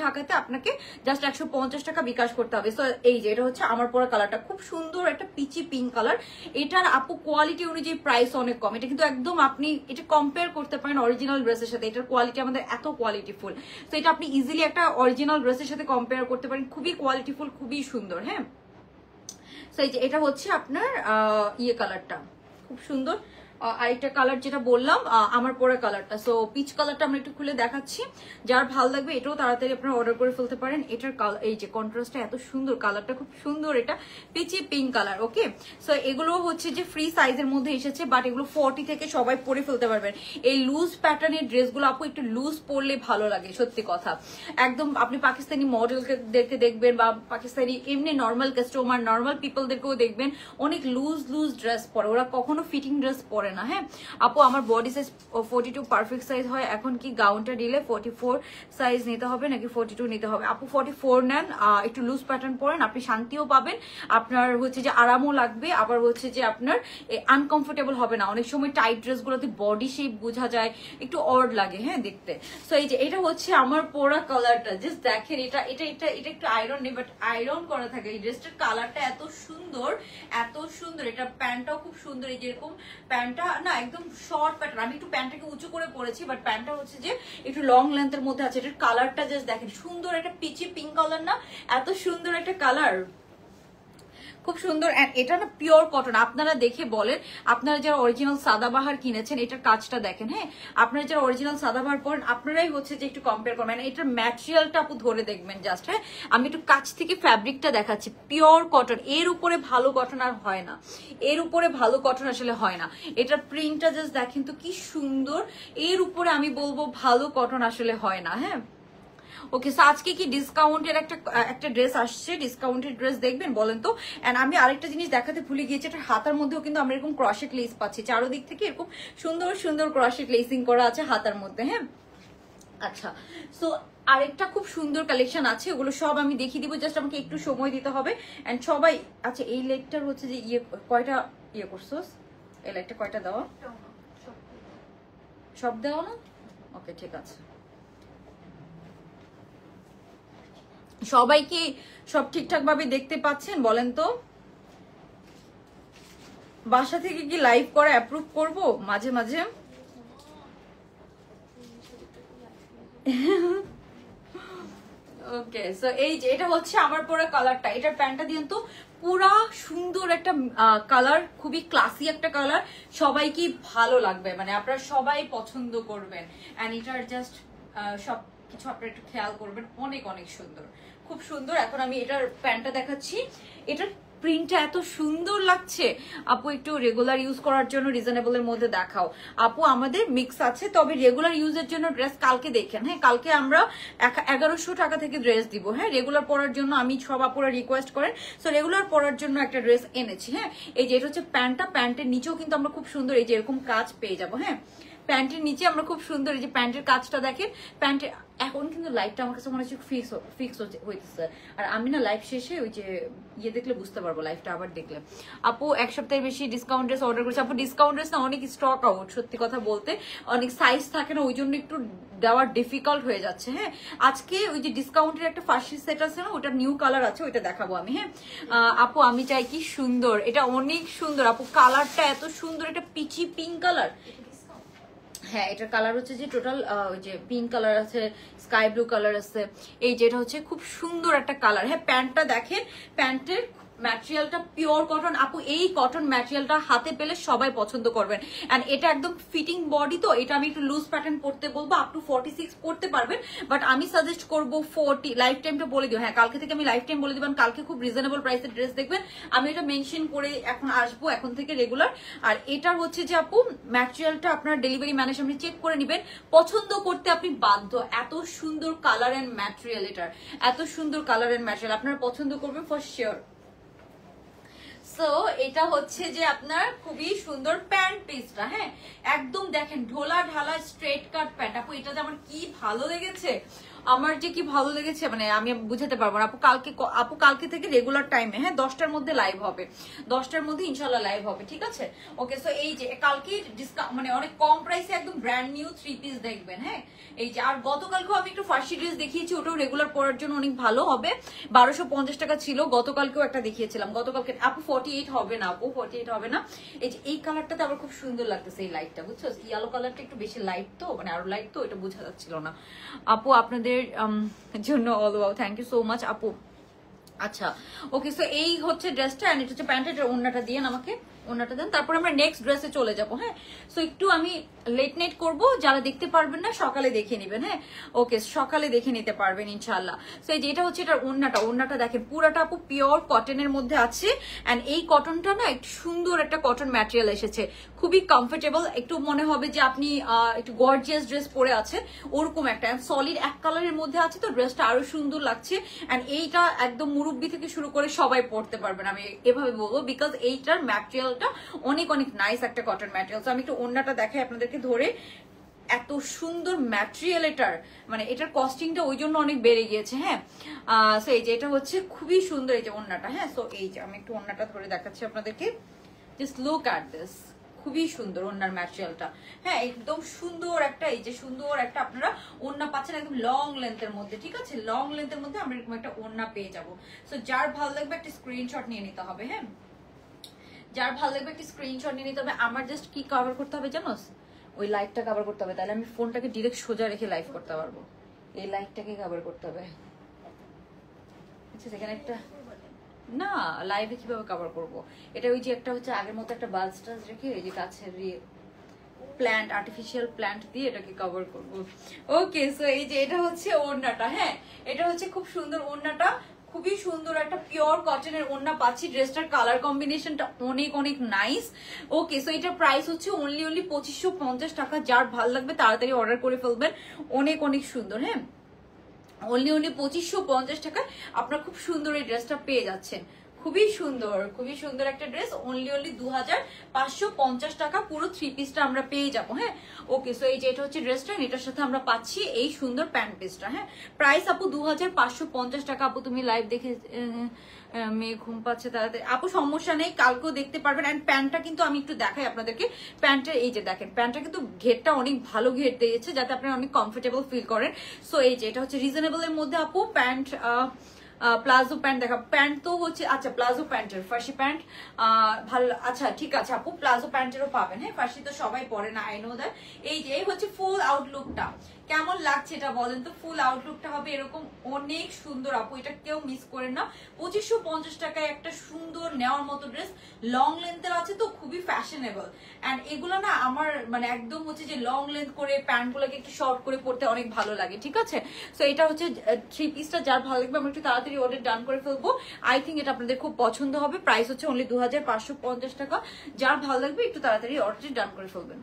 ঢাকাতে আপনাকে জাস্ট 150 টাকা বিকাশ করতে হবে। সো এই যে এটা হচ্ছে আমার পরা কালারটা, খুব সুন্দর একটা পিচি পিঙ্ক কালার। এটার আপু কোয়ালিটি অনুযায়ী প্রাইস অনেক কম, এটা কিন্তু একদম আপনি এটা কম্পেয়ার করতে পারেন অরিজিনাল ড্রেসের সাথে। এটার কোয়ালিটি আমাদের এত কোয়ালিটিফুল, তো এটা আপনি ইজিলি একটা অরিজিনাল ড্রেসের সাথে কম্পেয়ার করতে পারেন, খুবই কোয়ালিটিফুল, খুবই সুন্দর। হ্যাঁ, সো এই যে এটা হচ্ছে আপনার ইয়ে কালারটা খুব সুন্দর। আরেকটা কালার যেটা বললাম আমার পরে কালারটা, সো পিচ কালারটা আমরা একটু খুলে দেখাচ্ছি। যার ভালো লাগবে এটাও তাড়াতাড়ি আপনারা অর্ডার করে ফেলতে পারেন। এটার এই যে কন্ট্রাস্টটা এত সুন্দর, কালারটা খুব সুন্দর, এটা পিচি পিঙ্ক কালার। ওকে, সো এগুলো হচ্ছে যে ফ্রি সাইজের মধ্যে এসেছে, বাট এগুলো 40 থেকে সবাই পরে ফেলতে পারবেন। এই লুজ প্যাটার্নের ড্রেসগুলো আপু একটু লুজ পরলে ভালো লাগে, সত্যি কথা। একদম আপনি পাকিস্তানি মডেলদেরকে দেখবেন বা পাকিস্তানি এমনি নর্মাল কাস্টমার, নর্মাল পিপলদেরকেও দেখবেন অনেক লুজ লুজ ড্রেস পরে, ওরা কখনো ফিটিং ড্রেস পরে না। হ্যাঁ আপু, আমার বডি সাইজ 42 পারফেক্ট সাইজ হয়, এখন কি গাউনটা দিলে 44 সাইজ নিতে হবে নাকি 42 নিতে হবে? আপু 44 নেন, একটু লুজ প্যাটার্ন পরেন, আপনি শান্তিও পাবেন, আপনার হচ্ছে যে আরামও লাগবে, আবার হচ্ছে যে আপনার আনকমফোর্টেবল হবে না। অনেক সময় টাইট ড্রেসগুলোতে বডি শেপ বোঝা যায়, একটু অড লাগে হ্যাঁ দেখতে। সো এই যে এটা হচ্ছে আমার পরা কালারটা, জাস্ট দেখেন, এটা এটা এটা এটা একটু আয়রন নেই, বাট আয়রন করা থাকে। এই ড্রেসটার কালারটা এত সুন্দর, এত সুন্দর। এটা প্যান্টটাও খুব সুন্দর, এই যেরকম প্যান্টটা না একদম শর্ট প্যাটার্ন, আমি একটু প্যান্টটাকে উঁচু করে পরেছি, বাট প্যান্টটা হচ্ছে যে একটু লং লেন্থের মধ্যে আছে। এটার কালারটা জাস্ট দেখেন, সুন্দর একটা পিচি পিঙ্ক কালার না, এত সুন্দর একটা কালার, খুব সুন্দর। এটা না পিওর কটন, আপনারা দেখে বলেন, আপনারা যারা অরিজিনাল সাদাবাহার কিনেছেন এটার কাজটা দেখেন। হ্যাঁ, আপনারা যারা অরিজিনাল সাদাবাহার পরেন আপনারাই হচ্ছে যে একটু কম্পেয়ার করবেন, এটার ম্যাটেরিয়ালটা আপু ধরে দেখবেন জাস্ট। হ্যাঁ, আমি একটু কাছ থেকে ফ্যাব্রিকটা দেখাচ্ছি, পিওর কটন, এর উপরে ভালো কটন আর হয় না, এর উপরে ভালো কটন আসলে হয় না। এটার প্রিন্টটা জাস্ট দেখেন তো কি সুন্দর, এর উপরে আমি বলবো ভালো কটন আসলে হয় না। হ্যাঁ, ওকে, সো আজকে কি ডিসকাউন্টের একটা ড্রেস আসছে, ডিসকাউন্টের ড্রেস দেখবেন বলেন তো। এন্ড আমি আরেকটা জিনিস দেখাতে ভুলে গিয়েছি, এটা হাতার মধ্যেও কিন্তু আমরা এরকম ক্রশেট লেস পাচ্ছি, চারোদিক থেকে এরকম সুন্দর সুন্দর ক্রশেট লেসিং করা আছে হাতার মধ্যে। হ্যাঁ, আচ্ছা, সো আরেকটা খুব সুন্দর কালেকশন আছে, ওগুলো সব আমি দেখিয়ে দিব, জাস্ট আমাকে একটু সময় দিতে হবে। এন্ড সবাই, আচ্ছা এই লেগটার হচ্ছে যে ইয়ে কয়টা ইয়ে করছোস, এই লেগটা কয়টা দেওয়া, সব দেওয়া না? ওকে ঠিক আছে, সবাই কি সব ঠিকঠাক ভাবে দেখতে পাচ্ছেন বলেন তো? বাসা থেকে কি লাইভ করা অ্যাপ্রুভ করব মাঝে মাঝে? ওকে, সো এই যে এটা হচ্ছে আমার পরে কালারটা, এটার প্যান্টটা দিন তো, পুরা সুন্দর একটা কালার, খুবই ক্লাসি একটা কালার, সবাই কি ভালো লাগবে, মানে আপনারা সবাই পছন্দ করবেন। এন্ড এটার জাস্ট সব কিছু আপনারা একটু খেয়াল করবেন, অনেক অনেক সুন্দর, খুব সুন্দর। এখন আমি এটার প্যান্টটা দেখাচ্ছি, এটার প্রিন্টটা এত সুন্দর লাগছে। আপু একটু রেগুলার ইউজ করার জন্য রিজনেবল এর মধ্যে দেখাও। আপু আমাদের মিক্স আছে, তবে রেগুলার ইউজের জন্য ড্রেস কালকে দেখেন। হ্যাঁ, কালকে আমরা 1100 টাকা থেকে ড্রেস দিব। হ্যাঁ, রেগুলার পরার জন্য আমি সব আপুরা রিকোয়েস্ট করেন, সো রেগুলার পরার জন্য একটা ড্রেস এনেছি। হ্যাঁ, এই যে এটা হচ্ছে প্যান্টটা, প্যান্টের নিচেও কিন্তু আমরা খুব সুন্দর এই যে এরকম কাজ পেয়ে যাবো। হ্যাঁ, প্যান্টের নিচে আমরা খুব সুন্দর এই যে প্যান্টের কাজটা দেখেন। প্যান্টের এখন কিন্তু লাইভটা আমার কাছে মনে হচ্ছে ফিক্স হইতেছে, আর আমি না লাইভ শেষে ওই যে ইয়ে দেখলে বুঝতে পারবো, লাইভটা আবার দেখলে। আপু এক সপ্তাহের বেশি ডিসকাউন্ট ড্রেস অর্ডার করেছে। আপু ডিসকাউন্ট ড্রেস না অনেক স্টক আউট, সত্যি কথা বলতে অনেক সাইজ থাকে না, ওই জন্য একটু দেওয়ার ডিফিকাল্ট হয়ে যাচ্ছে। হ্যাঁ, আজকে ওই যে ডিসকাউন্টের একটা ফার্স্ট সেট আছে না, ওটা নিউ কালার আছে, ওইটা দেখাবো আমি। হ্যাঁ আপু, আমি চাই কি সুন্দর, এটা অনেক সুন্দর আপু, কালারটা এত সুন্দর, এটা পিচি পিঙ্ক কালার। হ্যাঁ, এটার কালার হচ্ছে যে টোটাল ওই যে পিঙ্ক কালার আছে, স্কাই ব্লু কালার আছে, এই যেটা হচ্ছে খুব সুন্দর একটা কালার। হ্যাঁ, প্যান্টটা দেখেন, প্যান্টের ম্যাটেরিয়ালটা পিওর কটন আপু, এই কটন ম্যাটেরিয়ালটা হাতে পেলে সবাই পছন্দ করবেন। এন্ড এটা একদম ফিটিং বডি, তো এটা আমি একটু লুজ প্যাটার্ন পড়তে বলবো, আপ টু 46 পড়তে পারবেন, বাট আমি সাজেস্ট করবো 40। লাইফ টাইমটা বলে দিও, হ্যাঁ কালকে থেকে আমি লাইফ টাইম বলে দিবেন, কালকে খুব রিজনেবল প্রাইসের ড্রেস দেখবেন, আমি এটা মেনশন করে এখন আসবো এখন থেকে রেগুলার। আর এটার হচ্ছে যে আপু ম্যাটেরিয়ালটা আপনার ডেলিভারি ম্যানের সামনে চেক করে নিবেন, পছন্দ করতে আপনি বাধ্য, এত সুন্দর কালার এন্ড ম্যাটেরিয়াল, এটার এত সুন্দর কালার এন্ড ম্যাটেরিয়াল, আপনারা পছন্দ করবেন ফর শিওর। সো এটা হচ্ছে যে আপনার খুবই সুন্দর প্যান্ট পিসটা। হ্যাঁ, একদম দেখেন ঢোলা ঢালা স্ট্রেট কাট প্যান্ট। আপু এটা যে আমার কি ভালো লেগেছে, আমার যে কি ভালো লেগেছে, মানে আমি বুঝাতে পারবো না। আপু কালকে থেকে রেগুলার টাইমে, হ্যাঁ 10টার মধ্যে লাইভ হবে, 10টার মধ্যে ইনশাল্লাহ লাইভ হবে, ঠিক আছে? ওকে, সো এই যে কালকে ডিসকাউন্ট মানে অনেক কম প্রাইসে একদম ব্র্যান্ড নিউ 3 পিস দেখবেন। হ্যাঁ, এই যে আর গতকালকেও আমি একটু ফার্সি ড্রেস দেখিয়েছি, ওটাও রেগুলার পরার জন্য অনেক ভালো হবে, 1250 টাকা ছিল। গতকালকেও একটা দেখিয়েছিলাম, গতকালকে আপু 48 হবে না, আপু 48 হবে না। এই যে এই কালারটাতে আবার খুব সুন্দর লাগতেছে, এই লাইটটা বুঝছো, ইয়েলো কালারটা একটু বেশি লাইট, তো মানে আরো লাইট, তো এটা বোঝা যাচ্ছিল না। আপু আপনাদের আপনাদের জন্য all wow, thank you so much আপু। আচ্ছা ওকে, সো এই হচ্ছে ড্রেসটা, এন্ড এটা হচ্ছে প্যান্টের ওড়নাটা দিয়ে আমাকে ওড়নাটা দেন, তারপর আমরা নেক্সট ড্রেসে চলে যাব। হ্যাঁ, সো একটু আমি লেট নাইট করবো, যারা দেখতে পারবেন না সকালে দেখে নেবেন। হ্যাঁ ওকে, সকালে দেখে নিতে পারবেন ইনশাল্লাহ। সো এই যে এটা হচ্ছে এটার ওড়নাটা দেখেন পুরাটা আপু পিওর কটনের মধ্যে আছে, এন্ড এই কটনটা না একটু সুন্দর একটা কটন ম্যাটেরিয়াল এসেছে, খুবই কমফোর্টেবল, একটু মনে হবে যে আপনি একটু গর্জিয়াস ড্রেস পরে আছেন ওরকম একটা, সলিড এক কালারের মধ্যে আছে, তো ড্রেসটা আরো সুন্দর লাগছে। এন্ড এইটা একদম মুরব্বি থেকে শুরু করে সবাই পরতে পারবেন, আমি এভাবে বলবো, বিকজ এইটার ম্যাটেরিয়ালটা অনেক অনেক নাইস একটা কটন ম্যাটেরিয়াল। আমি একটু ওড়নাটা দেখাই আপনাদেরকে ধরে, এত সুন্দর ম্যাটেরিয়াল এটার, মানে এটার কস্টিংটা ওই জন্য অনেক বেড়ে গিয়েছে। হ্যাঁ, সো এই যে এটা হচ্ছে খুবই সুন্দর এই যে ওড়নাটা। হ্যাঁ, সো এই যে আমি একটু ওড়নাটা ধরে দেখাচ্ছি আপনাদেরকে, জাস্ট লুক অ্যাট দিস, খুবই সুন্দর ওড়নার ম্যাটেরিয়ালটা। হ্যাঁ, একদম সুন্দর একটা, এই যে সুন্দর একটা আপনারা ওড়না পাচ্ছেন একদম লং লেন্থের মধ্যে। ঠিক আছে, লং লেন্থের মধ্যে আমরা এরকম একটা ওড়না পেয়ে যাবো। সো যার ভালো লাগবে একটা স্ক্রিনশট নিয়ে নিতে হবে। হ্যাঁ, যার ভালো লাগবে একটা স্ক্রিনশট নিয়ে নিতে হবে। আমার জাস্ট কি কভার করতে হবে জানোস, ওই লাইটটা কভার করতে হবে, তাহলে আমি ফোনটাকে ডিরেক্ট সোজা রেখে লাইভ করতে পারবো। এই লাইটটাকে কভার করতে হবে। আচ্ছা, সেখানে একটা না, লাইভে কিভাবে কভার করব, এটা ওই যে একটা হচ্ছে আগের মতো একটা বাল্ব টাজ রেখে এই যে কাছের প্ল্যান্ট, আর্টিফিশিয়াল প্ল্যান্ট দিয়ে এটাকে কভার করব। ওকে, সো এই যে এটা হচ্ছে ওড়নাটা। হ্যাঁ, এটা হচ্ছে খুব সুন্দর ওড়নাটা, খুবই সুন্দর একটা পিওর কটনের ওড়না পাচ্ছি। ড্রেসটার কালার কম্বিনেশনটা অনেক অনেক নাইস। ওকে, সো এটার প্রাইস হচ্ছে অনলি 2550 টাকা। যার ভালো লাগবে তাড়াতাড়ি অর্ডার করে ফেলবেন, অনেক অনেক সুন্দর। হ্যাঁ, অনলি 2550 টাকায় আপনারা খুব সুন্দর এই ড্রেসটা পেয়ে যাচ্ছেন, খুবই সুন্দর, খুবই সুন্দর একটা ড্রেস। অনলি 2550 টাকা পুরো থ্রি পিসটা আমরা পেয়ে যাবো। হ্যাঁ ওকে, সো এই যে এটা হচ্ছে ড্রেসটা, এটার সাথে আমরা পাচ্ছি এই সুন্দর প্যান্ট পিসটা। হ্যাঁ, প্রাইস আপু 2550 টাকা। আপু তুমি লাইভ দেখে মেয়ে ঘুম পাচ্ছে তাড়াতাড়ি, আপু সমস্যা নেই, কালকেও দেখতে পারবেন। অ্যান্ড প্যান্টটা কিন্তু আমি একটু দেখাই আপনাদেরকে, প্যান্টের এই যে দেখেন প্যান্টটা কিন্তু ঘেরটা অনেক ভালো ঘের দিয়েছে, যাতে আপনারা অনেক কমফোর্টেবল ফিল করেন। সো এই যে এটা হচ্ছে রিজনেবল এর মধ্যে আপু প্যান্ট, প্লাজো প্যান্ট দেখা, প্যান্ট তো হচ্ছে আচ্ছা প্লাজো প্যান্টের ফার্সি প্যান্ট ভালো। আচ্ছা ঠিক আছে আপু, প্লাজো প্যান্টেরও পাবেন। হ্যাঁ, ফার্সি তো সবাই পরে না, আই নো দ্যাট। এই যে এই হচ্ছে ফুল আউটলুকটা, কেমন লাগছে এটা বলেন তো? ফুল আউটলুকটা হবে এরকম, অনেক সুন্দর আপু, এটা কেউ মিস করেন না। 2550 টাকায় একটা সুন্দর নেওয়ার মতো ড্রেস, লং লেন্থের আছে তো খুবই ফ্যাশনেবল। এন্ড এগুলো না আমার মানে একদম হচ্ছে যে লং লেন্থ করে প্যান্ট গুলোকে একটু শর্ট করে পড়তে অনেক ভালো লাগে। ঠিক আছে, সো এটা হচ্ছে থ্রি পিসটা, যার ভালো লাগবে আমরা একটু তাড়াতাড়ি অর্ডার ডান করে ফেলবো। আই থিঙ্ক এটা আপনাদের খুব পছন্দ হবে। প্রাইস হচ্ছে অনলি 2550 টাকা। যার ভালো লাগবে একটু তাড়াতাড়ি অর্ডার ডান করে ফেলবেন।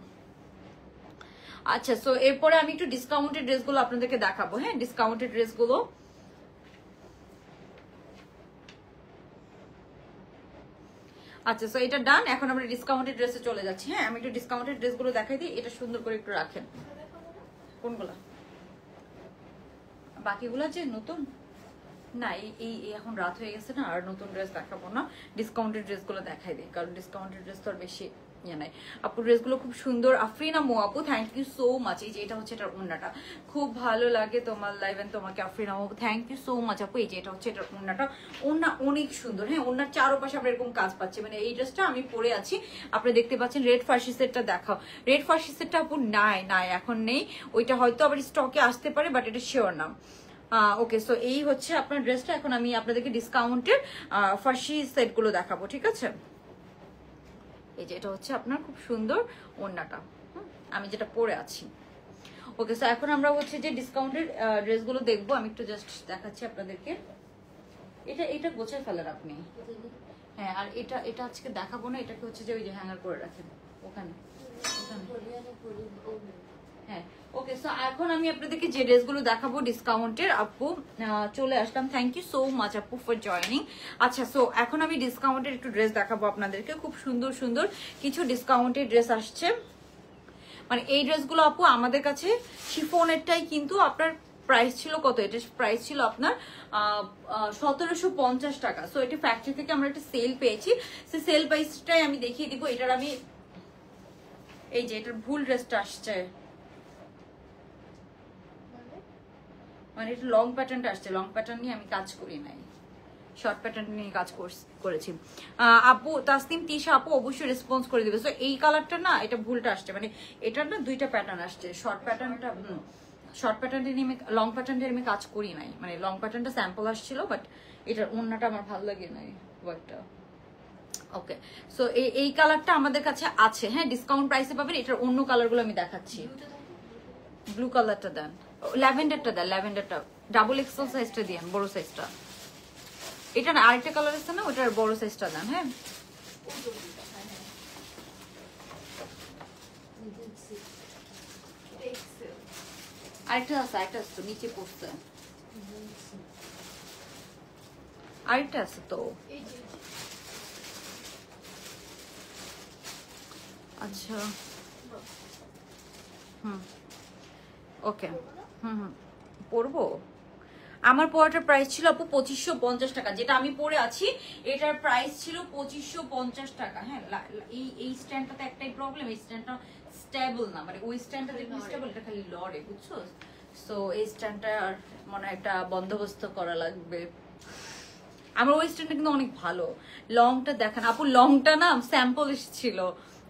আচ্ছা, সো এরপরে আমি একটু ডিসকাউন্টেড ড্রেসগুলো আপনাদেরকে দেখাবো। হ্যাঁ, ডিসকাউন্টেড ড্রেসগুলো, আচ্ছা সো এটা ডান। এখন আমরা ডিসকাউন্টেড ড্রেসে চলে যাচ্ছি। হ্যাঁ, আমি একটু ডিসকাউন্টেড ড্রেসগুলো দেখাই দিই, এটা সুন্দর করে একটু রাখেন। কোনগুলা? বাকিগুলা যে নতুন না, এই এখন রাত হয়ে গেছে না, আর নতুন ড্রেস দেখাবো না, ডিসকাউন্টেড ড্রেসগুলো দেখাই দিই, কারণ ডিসকাউন্টেড ড্রেস তো আর বেশি ইয়ে নাই। আপু ড্রেসগুলো খুব সুন্দর। আফরিনা মো আপু, থ্যাংক ইউ সো মাচ। এই যে এটা হচ্ছে এটার ওড়নাটা, খুব ভালো লাগে তোমার লাইভ এন্ড তোমাকে আফরিনা মো, থ্যাংক ইউ সো মাচ আপু। এই যে এটা হচ্ছে এটার ওড়নাটা, ওড়না অনেক সুন্দর। হ্যাঁ, ওড়নার চারপাশে আমরা এরকম কাজ পাচ্ছি, মানে এই ড্রেসটা আমি পরে আছি, আপনি দেখতে পাচ্ছেন। রেড ফার্সি সেটটা দেখাও, রেড ফার্সি সেটটা আপু নাই নাই এখন নেই, ওইটা হয়তো আবার স্টকে আসতে পারে, বাট এটা শিওর না। ওকে, সো এই হচ্ছে আপনার ড্রেসটা। এখন আমি আপনাদেরকে ডিসকাউন্টের ফার্সি সেটগুলো দেখাবো। ঠিক আছে, এই যে এটা হচ্ছে আপনার খুব সুন্দর ওড়নাটা, আমি যেটা পরে আছি। ওকে, সো এখন আমরা হচ্ছে যে ডিসকাউন্টের ড্রেসগুলো দেখবো। আমি একটু জাস্ট দেখাচ্ছি আপনাদেরকে। এটা গোছায় ফেলেন আপনি। হ্যাঁ, আর এটা আজকে দেখাবো না, এটাকে হচ্ছে যে ওই যে হ্যাঙ্গার করে রাখেন ওখানে। হ্যাঁ ওকে, সো এখন আমি আপনাদেরকে যে ড্রেসগুলো দেখাবো ডিসকাউন্টের, আপু চলে আসলাম, থ্যাংক ইউ সো মাচ আপু ফর জয়নিং। আচ্ছা, সো এখন আমি ডিসকাউন্টের একটু ড্রেস দেখাবো আপনাদেরকে, খুব সুন্দর সুন্দর কিছু ডিসকাউন্টের ড্রেস আসছে। মানে এই ড্রেসগুলো আপু আমাদের কাছে শিফনেরটাই, কিন্তু আপনার প্রাইস ছিল কত, এটা প্রাইস ছিল আপনার 1750 টাকা। সো এটা ফ্যাক্টরি থেকে আমরা একটা সেল পেয়েছি, সেই সেল প্রাইসটাই আমি দেখিয়ে দিব। এটার আমি এই যে এটার ভুল ড্রেসটা আসছে, মানে এটা লং প্যাটার্নটা আসছে, লং প্যাটার্ন নিয়ে আমি কাজ করি নাই, শর্ট প্যাটার্ন নিয়ে কাজ করেছি। আপু তাসনিম তিশা আপু অবশ্যই রেসপন্স করে দিবে। সো এই কালারটা না, এটা ভুলটা আসছে, মানে এটার না দুইটা প্যাটার্ন আসছে, শর্ট প্যাটার্নটা শর্ট প্যাটার্নটা নিয়ে লং প্যাটার্নটা আমি কাজ করি নাই, মানে লং প্যাটার্নটা স্যাম্পল আসছিল, বাট এটার ওড়নাটা আমার ভালো লাগে নাই ওয়ার্কটা। ওকে, সো এই কালারটা আমাদের কাছে আছে, হ্যাঁ ডিসকাউন্ট প্রাইসে পাবেন। এটার অন্য কালারগুলো আমি দেখাচ্ছি। ব্লু কালারটা দেন, ল্যাভেন্ডারটা দেন, ল্যাভেন্ডারটা ডাবল এক্সেল সাইজটা দিয়েন, বড় সাইজটা। এটা না আরেকটা কালার আছে না, ওটার বড় সাইজটা দেন। হ্যাঁ আরেকটা আছে, আরেকটা আছে তো নিচে পড়ছে, আরেকটা আছে তো। আচ্ছা ওকে পরবো। আমার পরাটার প্রাইস ছিল আপু 2550 টাকা, যেটা আমি পরে আছি এটার প্রাইস ছিল 2550 টাকা। হ্যাঁ এই স্ট্যান্ডটাতে একটাই প্রবলেম, এই স্ট্যান্ডটা স্টেবল না, মানে ওই স্ট্যান্ডটা যেমন স্টেবল এটা খালি লড়ে, বুঝছো? সো এই স্ট্যান্ডটা মানে একটা বন্দোবস্ত করা লাগবে। আমার ওই স্ট্যান্ডটা কিন্তু অনেক ভালো। লংটা দেখেন আপু, লংটা না স্যাম্পল এসেছিল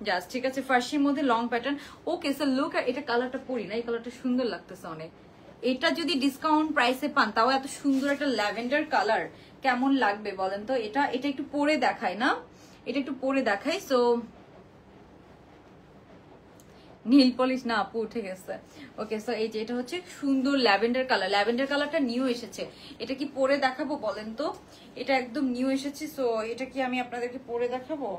জাস্ট, ঠিক আছে? ফার্সির মধ্যে long pattern. Okay so look, এটা কালারটা পরি না, এই কালারটা সুন্দর লাগতেছে অনেক। এটা যদি ডিসকাউন্ট প্রাইসে পান, তাও এত সুন্দর একটা ল্যাভেন্ডার কালার কেমন লাগবে বলেন তো? এটা একটু পরে দেখাই না, এটা একটু পরে দেখাই। সো নীল পলিশ না আপু উঠে গেছে। ওকে সো এই যে এটা হচ্ছে সুন্দর ল্যাভেন্ডার কালার, ল্যাভেন্ডার কালারটা নিউ এসেছে। এটা কি পরে দেখাবো বলেন তো? এটা একদম নিউ এসেছে, সো এটা কি আমি আপনাদেরকে পরে দেখাবো?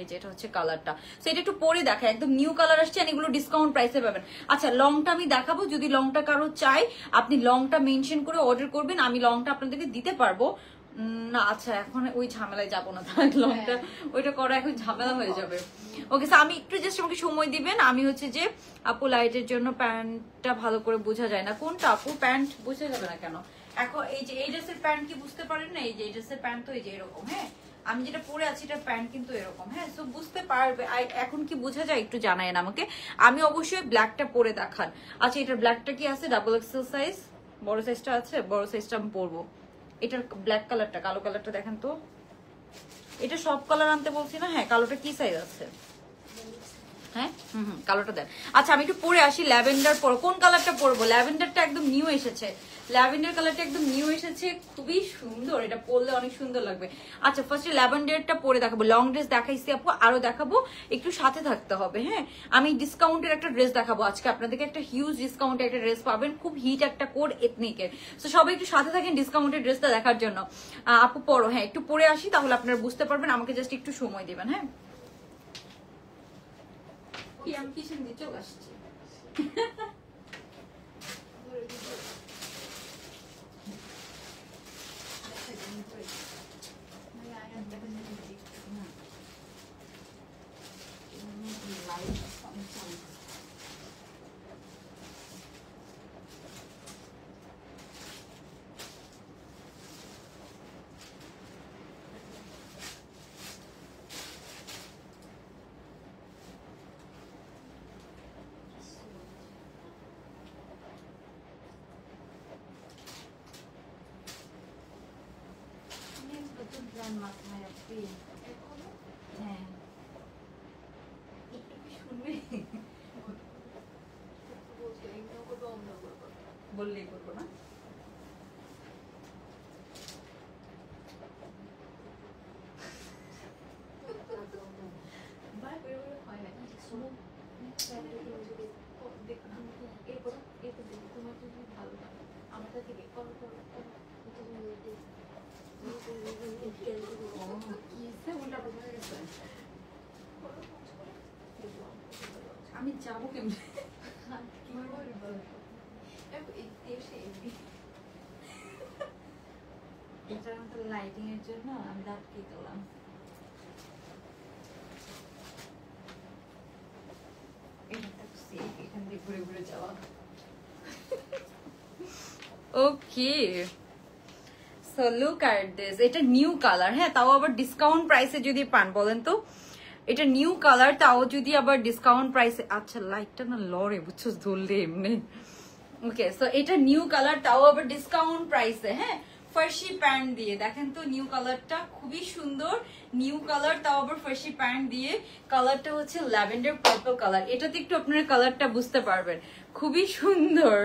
এই যে এটা হচ্ছে কালারটা, সো এটা একটু পরে দেখা, একদম নিউ কালার আসছে, আর এগুলো ডিসকাউন্ট প্রাইসে পাবেন। আচ্ছা লংটা আমি দেখাবো, যদি লংটা কারো চাই আপনি লংটা মেনশন করে অর্ডার করবেন, আমি লংটা আপনাদেরকে দিতে পারবো না। আচ্ছা এখন ওই ঝামেলায় যাবো না, লংটা ওইটা করা এখন ঝামেলা হয়ে যাবে। ওকে সো আমি একটু জাস্ট আমাকে সময় দিবেন। আমি হচ্ছে যে আপু লাইটের জন্য প্যান্টটা ভালো করে বোঝা যায় না, কোনটা আপু? প্যান্ট বোঝা যাবে না কেন? এখন এই যে এই ড্রেসের প্যান্ট কি বুঝতে পারেন না? এই যে এই ড্রেসের প্যান্ট তো এই যে এরকম, হ্যাঁ আমি যেটা পরে আছি এটা প্যান্ট কিন্তু এরকম, হ্যাঁ সো বুঝতে পারবে। এখন কি বোঝা যায় একটু জানায়েন আমাকে, আমি অবশ্যই ব্ল্যাকটা পরে দেখান। আচ্ছা এটার ব্ল্যাকটা কি আছে? ডাবল এক্সেল সাইজ, বড় সাইজটা আছে, বড় সাইজটা আমি পরবো। এটার ব্ল্যাক কালারটা, কালো কালারটা দেখেন তো। এটা সব কালার আনতে বলছি না? হ্যাঁ কালোটা কি সাইজ আছে? হ্যাঁ কালোটা দেন। আচ্ছা আমি একটু পরে আসি। ল্যাভেন্ডার পরো, কোন কালারটা পরবো? ল্যাভেন্ডারটা একদম নিউ এসেছে, ল্যাভেন্ডার কালারটা একদম নিউ এসেছে, খুবই সুন্দর, এটা পরলে অনেক সুন্দর লাগবে। আচ্ছা ফার্স্টে ল্যাভেন্ডারটা পরে দেখাবো। লং ড্রেস দেখাইছি আপু, আরো দেখাবো, একটু সাথে থাকতে হবে। হ্যাঁ আমি ডিসকাউন্টের একটা ড্রেস দেখাবো আজকে আপনাদেরকে, একটা হিউজ ডিসকাউন্টে একটা ড্রেস পাবেন, খুব হিট একটা কোড এথনিকের। তো সবাই একটু সাথে থাকেন ডিসকাউন্টের ড্রেসটা দেখার জন্য। আপু পরো, হ্যাঁ একটু পরে আসি, তাহলে আপনারা বুঝতে পারবেন, আমাকে জাস্ট একটু সময় দিবেন। হ্যাঁ আমি কিচেন দিয়ে চলে আসছি। মাথায় আপনি হ্যাঁ একটু কি শুনবে? বললেই করবো না। আমি যাবো কেমন? এটার মতো লাইটিং এর জন্য আমি দাঁতকে দিলাম। এখান দিয়ে ঘুরে ঘুরে যাওয়া। Okay so look at this, এটা নিউ কালার, হ্যাঁ তাও আবার ডিসকাউন্ট প্রাইসে যদি পান বলেন তো। এটা নিউ কালার, তাও যদি আবার ডিসকাউন্ট প্রাইসে। আচ্ছা লাইটটা না লড়ে বুঝছো, ধরলে এমনি। ওকে সো এটা নিউ কালার, তাও আবার ডিসকাউন্ট প্রাইসে। হ্যাঁ ফার্সি প্যান্ট দিয়ে। দেখেন তো নিউ কালারটা খুবই সুন্দর, নিউ কালার, তাও আবার ফার্সি প্যান্ট দিয়ে। কালারটা হচ্ছে ল্যাভেন্ডার পার্পল কালার, এটাতে একটু আপনারা কালারটা বুঝতে পারবেন, খুবই সুন্দর।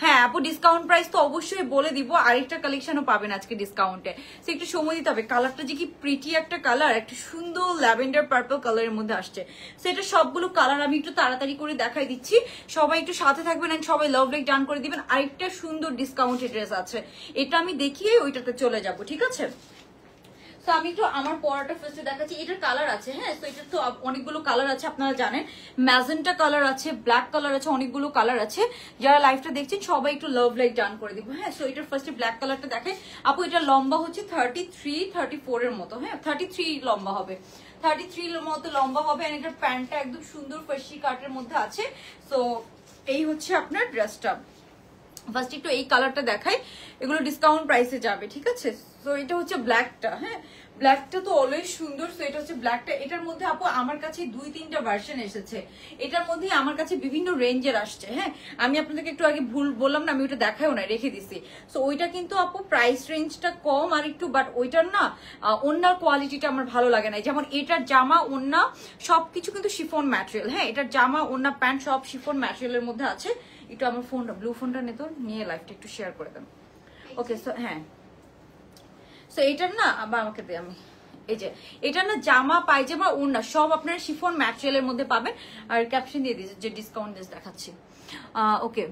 হ্যাঁ আপু ডিসকাউন্ট প্রাইস তো অবশ্যই বলে দিব, আরেকটা কালেকশনও পাবেন আজকে ডিসকাউন্টে, সো একটু সময় দিতে হবে। কালারটা যে কি প্রিটি একটা কালার, একটা সুন্দর ল্যাভেন্ডার পার্পল কালারের মধ্যে আসছে। সো এটা সবগুলো কালার আমি একটু তাড়াতাড়ি করে দেখাই দিচ্ছি, সবাই একটু সাথে থাকবেন এন্ড সবাই লাভ লাইক ডান করে দিবেন। আরেকটা সুন্দর ডিসকাউন্টের ড্রেস আছে, এটা আমি দেখিয়ে ওইটাতে চলে যাব, ঠিক আছে? তো আমি একটু আমার পরাটা ফার্স্টে দেখাচ্ছি। এটার কালার আছে, হ্যাঁ, তো এটার তো অনেকগুলো কালার আছে, আপনারা জানেন ম্যাজেন্টা কালার আছে, ব্ল্যাক কালার আছে, অনেকগুলো কালার আছে। যারা লাইভটা দেখছেন সবাই একটু লাভ লাইক ডান করে দিব, হ্যাঁ। সো এটার ফার্স্টে ব্ল্যাক কালারটা দেখেন আপু, এটা লম্বা হচ্ছে 33-34 এর মতো, হ্যাঁ 33 লম্বা হবে, 33 মতো লম্বা হবে। আর এটার প্যান্টটা একদম সুন্দর ফার্সি কাটের মধ্যে আছে। সো এই হচ্ছে আপনার ড্রেসটা। ফার্স্ট একটু এই কালারটা দেখাই, এগুলো ডিসকাউন্ট প্রাইসে যাবে, ঠিক আছে? সো এটা হচ্ছে ব্ল্যাকটা, হ্যাঁ ব্ল্যাকটা তো অলওয়েজ সুন্দর। সো এটা হচ্ছে ব্ল্যাকটা। এটার মধ্যে আপু আমার কাছে 2-3টা ভার্সন এসেছে, এটার মধ্যে আমার কাছে বিভিন্ন রেঞ্জের আসছে, হ্যাঁ। আমি আপনাদেরকে একটু আগে ভুল বললাম না, আমি ওইটা দেখাও না, রেখে দিছি। সো ওইটা কিন্তু আপু প্রাইস রেঞ্জটা কম আর একটু, বাট ওইটার না ওন্নার কোয়ালিটিটা আমার ভালো লাগে না। যেমন এটার জামা ওন্না সবকিছু কিন্তু শিফন ম্যাটেরিয়াল, হ্যাঁ এটার জামা ওন্না প্যান্ট সব শিফন ম্যাটেরিয়ালের মধ্যে আছে। একটু আমার ফোনটা, ব্লু ফোনটা নিয়ে লাইভটা একটু শেয়ার করে দেন, ওকে? সো হ্যাঁ, সো এটার না আবার আমাকে দে, আমি এই যে এটা না জামা পায়জামা ওড়না সব আপনারা শিফন ম্যাটেরিয়ালের মধ্যে পাবেন। আর ক্যাপশন দিয়ে দিয়েছে যে ডিসকাউন্ট দেখাচ্ছি, ওকে?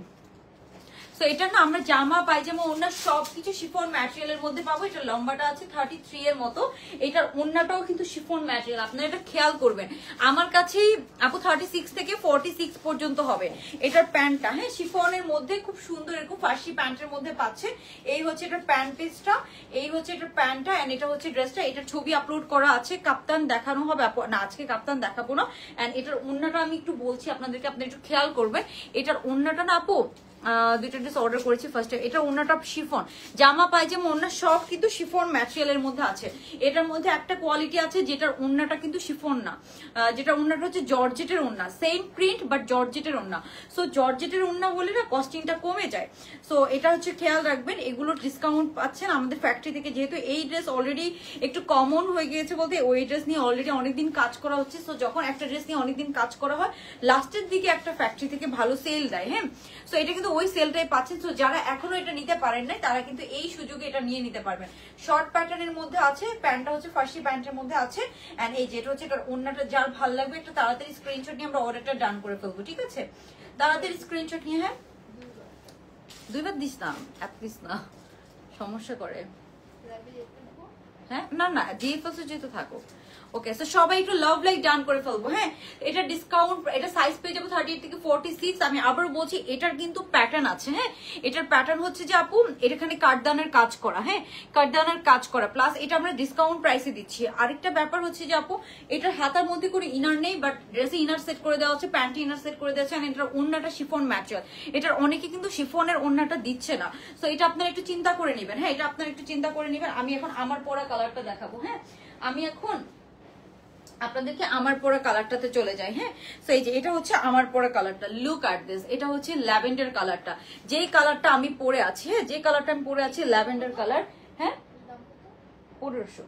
সো এটা না আমরা জামা পায়জামা ওড়না সবকিছু শিফন ম্যাটেরিয়ালের মধ্যে পাবো। এটা লম্বাটা আছে 33 এর মতো, এটার ওড়নাটাও কিন্তু শিফন ম্যাটেরিয়াল, আপনারা এটা খেয়াল করবেন। আমার কাছেই আপু 36 থেকে 46 পর্যন্ত হবে এটার প্যান্টটা, হ্যাঁ শিফনের মধ্যে খুব সুন্দর এরকম ফার্সি প্যান্টের মধ্যে পাচ্ছে। এই হচ্ছে এটার প্যান্ট পিসটা, এই হচ্ছে এটার প্যান্টটা, এন্ড এটা হচ্ছে ড্রেসটা। এটার ছবি আপলোড করা আছে, কাপ্তান দেখানো হবে না, আজকে কাপ্তান দেখাবো না। এন্ড এটার ওড়নাটা আমি একটু বলছি আপনাদেরকে, আপনারা একটু খেয়াল করবেন। এটার ওড়নাটা না আপু দুইটা ড্রেস অর্ডার করেছি ফার্স্টে। এটা ওড়নাটা শিফন, জামা পায়জামা ওড়না সব কিন্তু শিফন ম্যাটেরিয়ালের মধ্যে আছে। এটার মধ্যে একটা কোয়ালিটি আছে যেটার ওড়নাটা কিন্তু শিফন না, যেটা ওড়নাটা হচ্ছে জর্জেটের ওড়না, সেম প্রিন্ট বাট জর্জেটের ওড়না। সো জর্জেটের ওড়না হলে না কস্টিংটা কমে যায়। সো এটা হচ্ছে খেয়াল রাখবেন, এগুলো ডিসকাউন্ট পাচ্ছেন আমাদের ফ্যাক্টরি থেকে। যেহেতু এই ড্রেস অলরেডি একটু কমন হয়ে গিয়েছে বলতে, ওই ড্রেস নিয়ে অলরেডি অনেকদিন কাজ করা হচ্ছে। সো যখন একটা ড্রেস নিয়ে অনেকদিন কাজ করা হয়, লাস্টের দিকে একটা ফ্যাক্টরি থেকে ভালো সেল দেয়, হ্যাঁ। সো এটা কিন্তু ওই সেলটাই পাচ্ছেন। সো যারা এখনো এটা নিতে পারেন নাই তারা কিন্তু এই সুযোগে এটা নিয়ে নিতে পারবেন। শর্ট প্যাটার্নের মধ্যে আছে, প্যান্টটা হচ্ছে ফার্সি প্যান্টের মধ্যে আছে। এন্ড এই যেটা হচ্ছে এটার ওড়নাটা, যার ভালো লাগবে একটা তাড়াতাড়ি স্ক্রিনশট নিয়ে আমরা অর্ডারটা ডান করে ফেলবো, ঠিক আছে? তাড়াতাড়ি স্ক্রিনশট নিয়ে, হ্যাঁ 2বার দিস না, এত দিস না, সমস্যা করে। হ্যাঁ না না দিয়ে ফেলছো যেহেতু থাকো, ওকে? সো সবাই একটু লাভ লাইক ডান করে ফেলবো, হ্যাঁ। এটা ডিসকাউন্ট, এটা সাইজ পেয়ে যাবো 38 থেকে 46। আমি আবার বলছি এটার কিন্তু প্যাটার্ন আছে, হ্যাঁ। এটার প্যাটার্ন হচ্ছে যে আপু এখানে কাঠদানের কাজ করা, হ্যাঁ কাঠদানের কাজ করা, প্লাস এটা আমরা ডিসকাউন্ট প্রাইসে দিচ্ছি। আরেকটা ব্যাপার হচ্ছে যে আপু এটার হাতার মধ্যে কোনো ইনার নেই, বাট ড্রেসে ইনার সেট করে দেওয়া হচ্ছে, প্যান্টে ইনার সেট করে দেওয়া হচ্ছে। আর এটার ওড়নাটা শিফন ম্যাটেরিয়াল, এটার অনেকে কিন্তু শিফনের ওড়নাটা দিচ্ছে না। সো এটা আপনারা একটু চিন্তা করে নেবেন, হ্যাঁ এটা আপনারা একটু চিন্তা করে নেবেন। আমি এখন আমার পরা কালারটা দেখাবো, হ্যাঁ আমি এখন আপনাদেরকে আমার পরা কালারটাতে চলে যাই, হ্যাঁ। সো এই যে এটা হচ্ছে আমার পরা কালারটা, লুক অ্যাট দিস। এটা হচ্ছে ল্যাভেন্ডার কালারটা, যেই কালারটা আমি পরে আছি, হ্যাঁ যে কালারটা আমি পরে আছি ল্যাভেন্ডার কালার, হ্যাঁ 1500।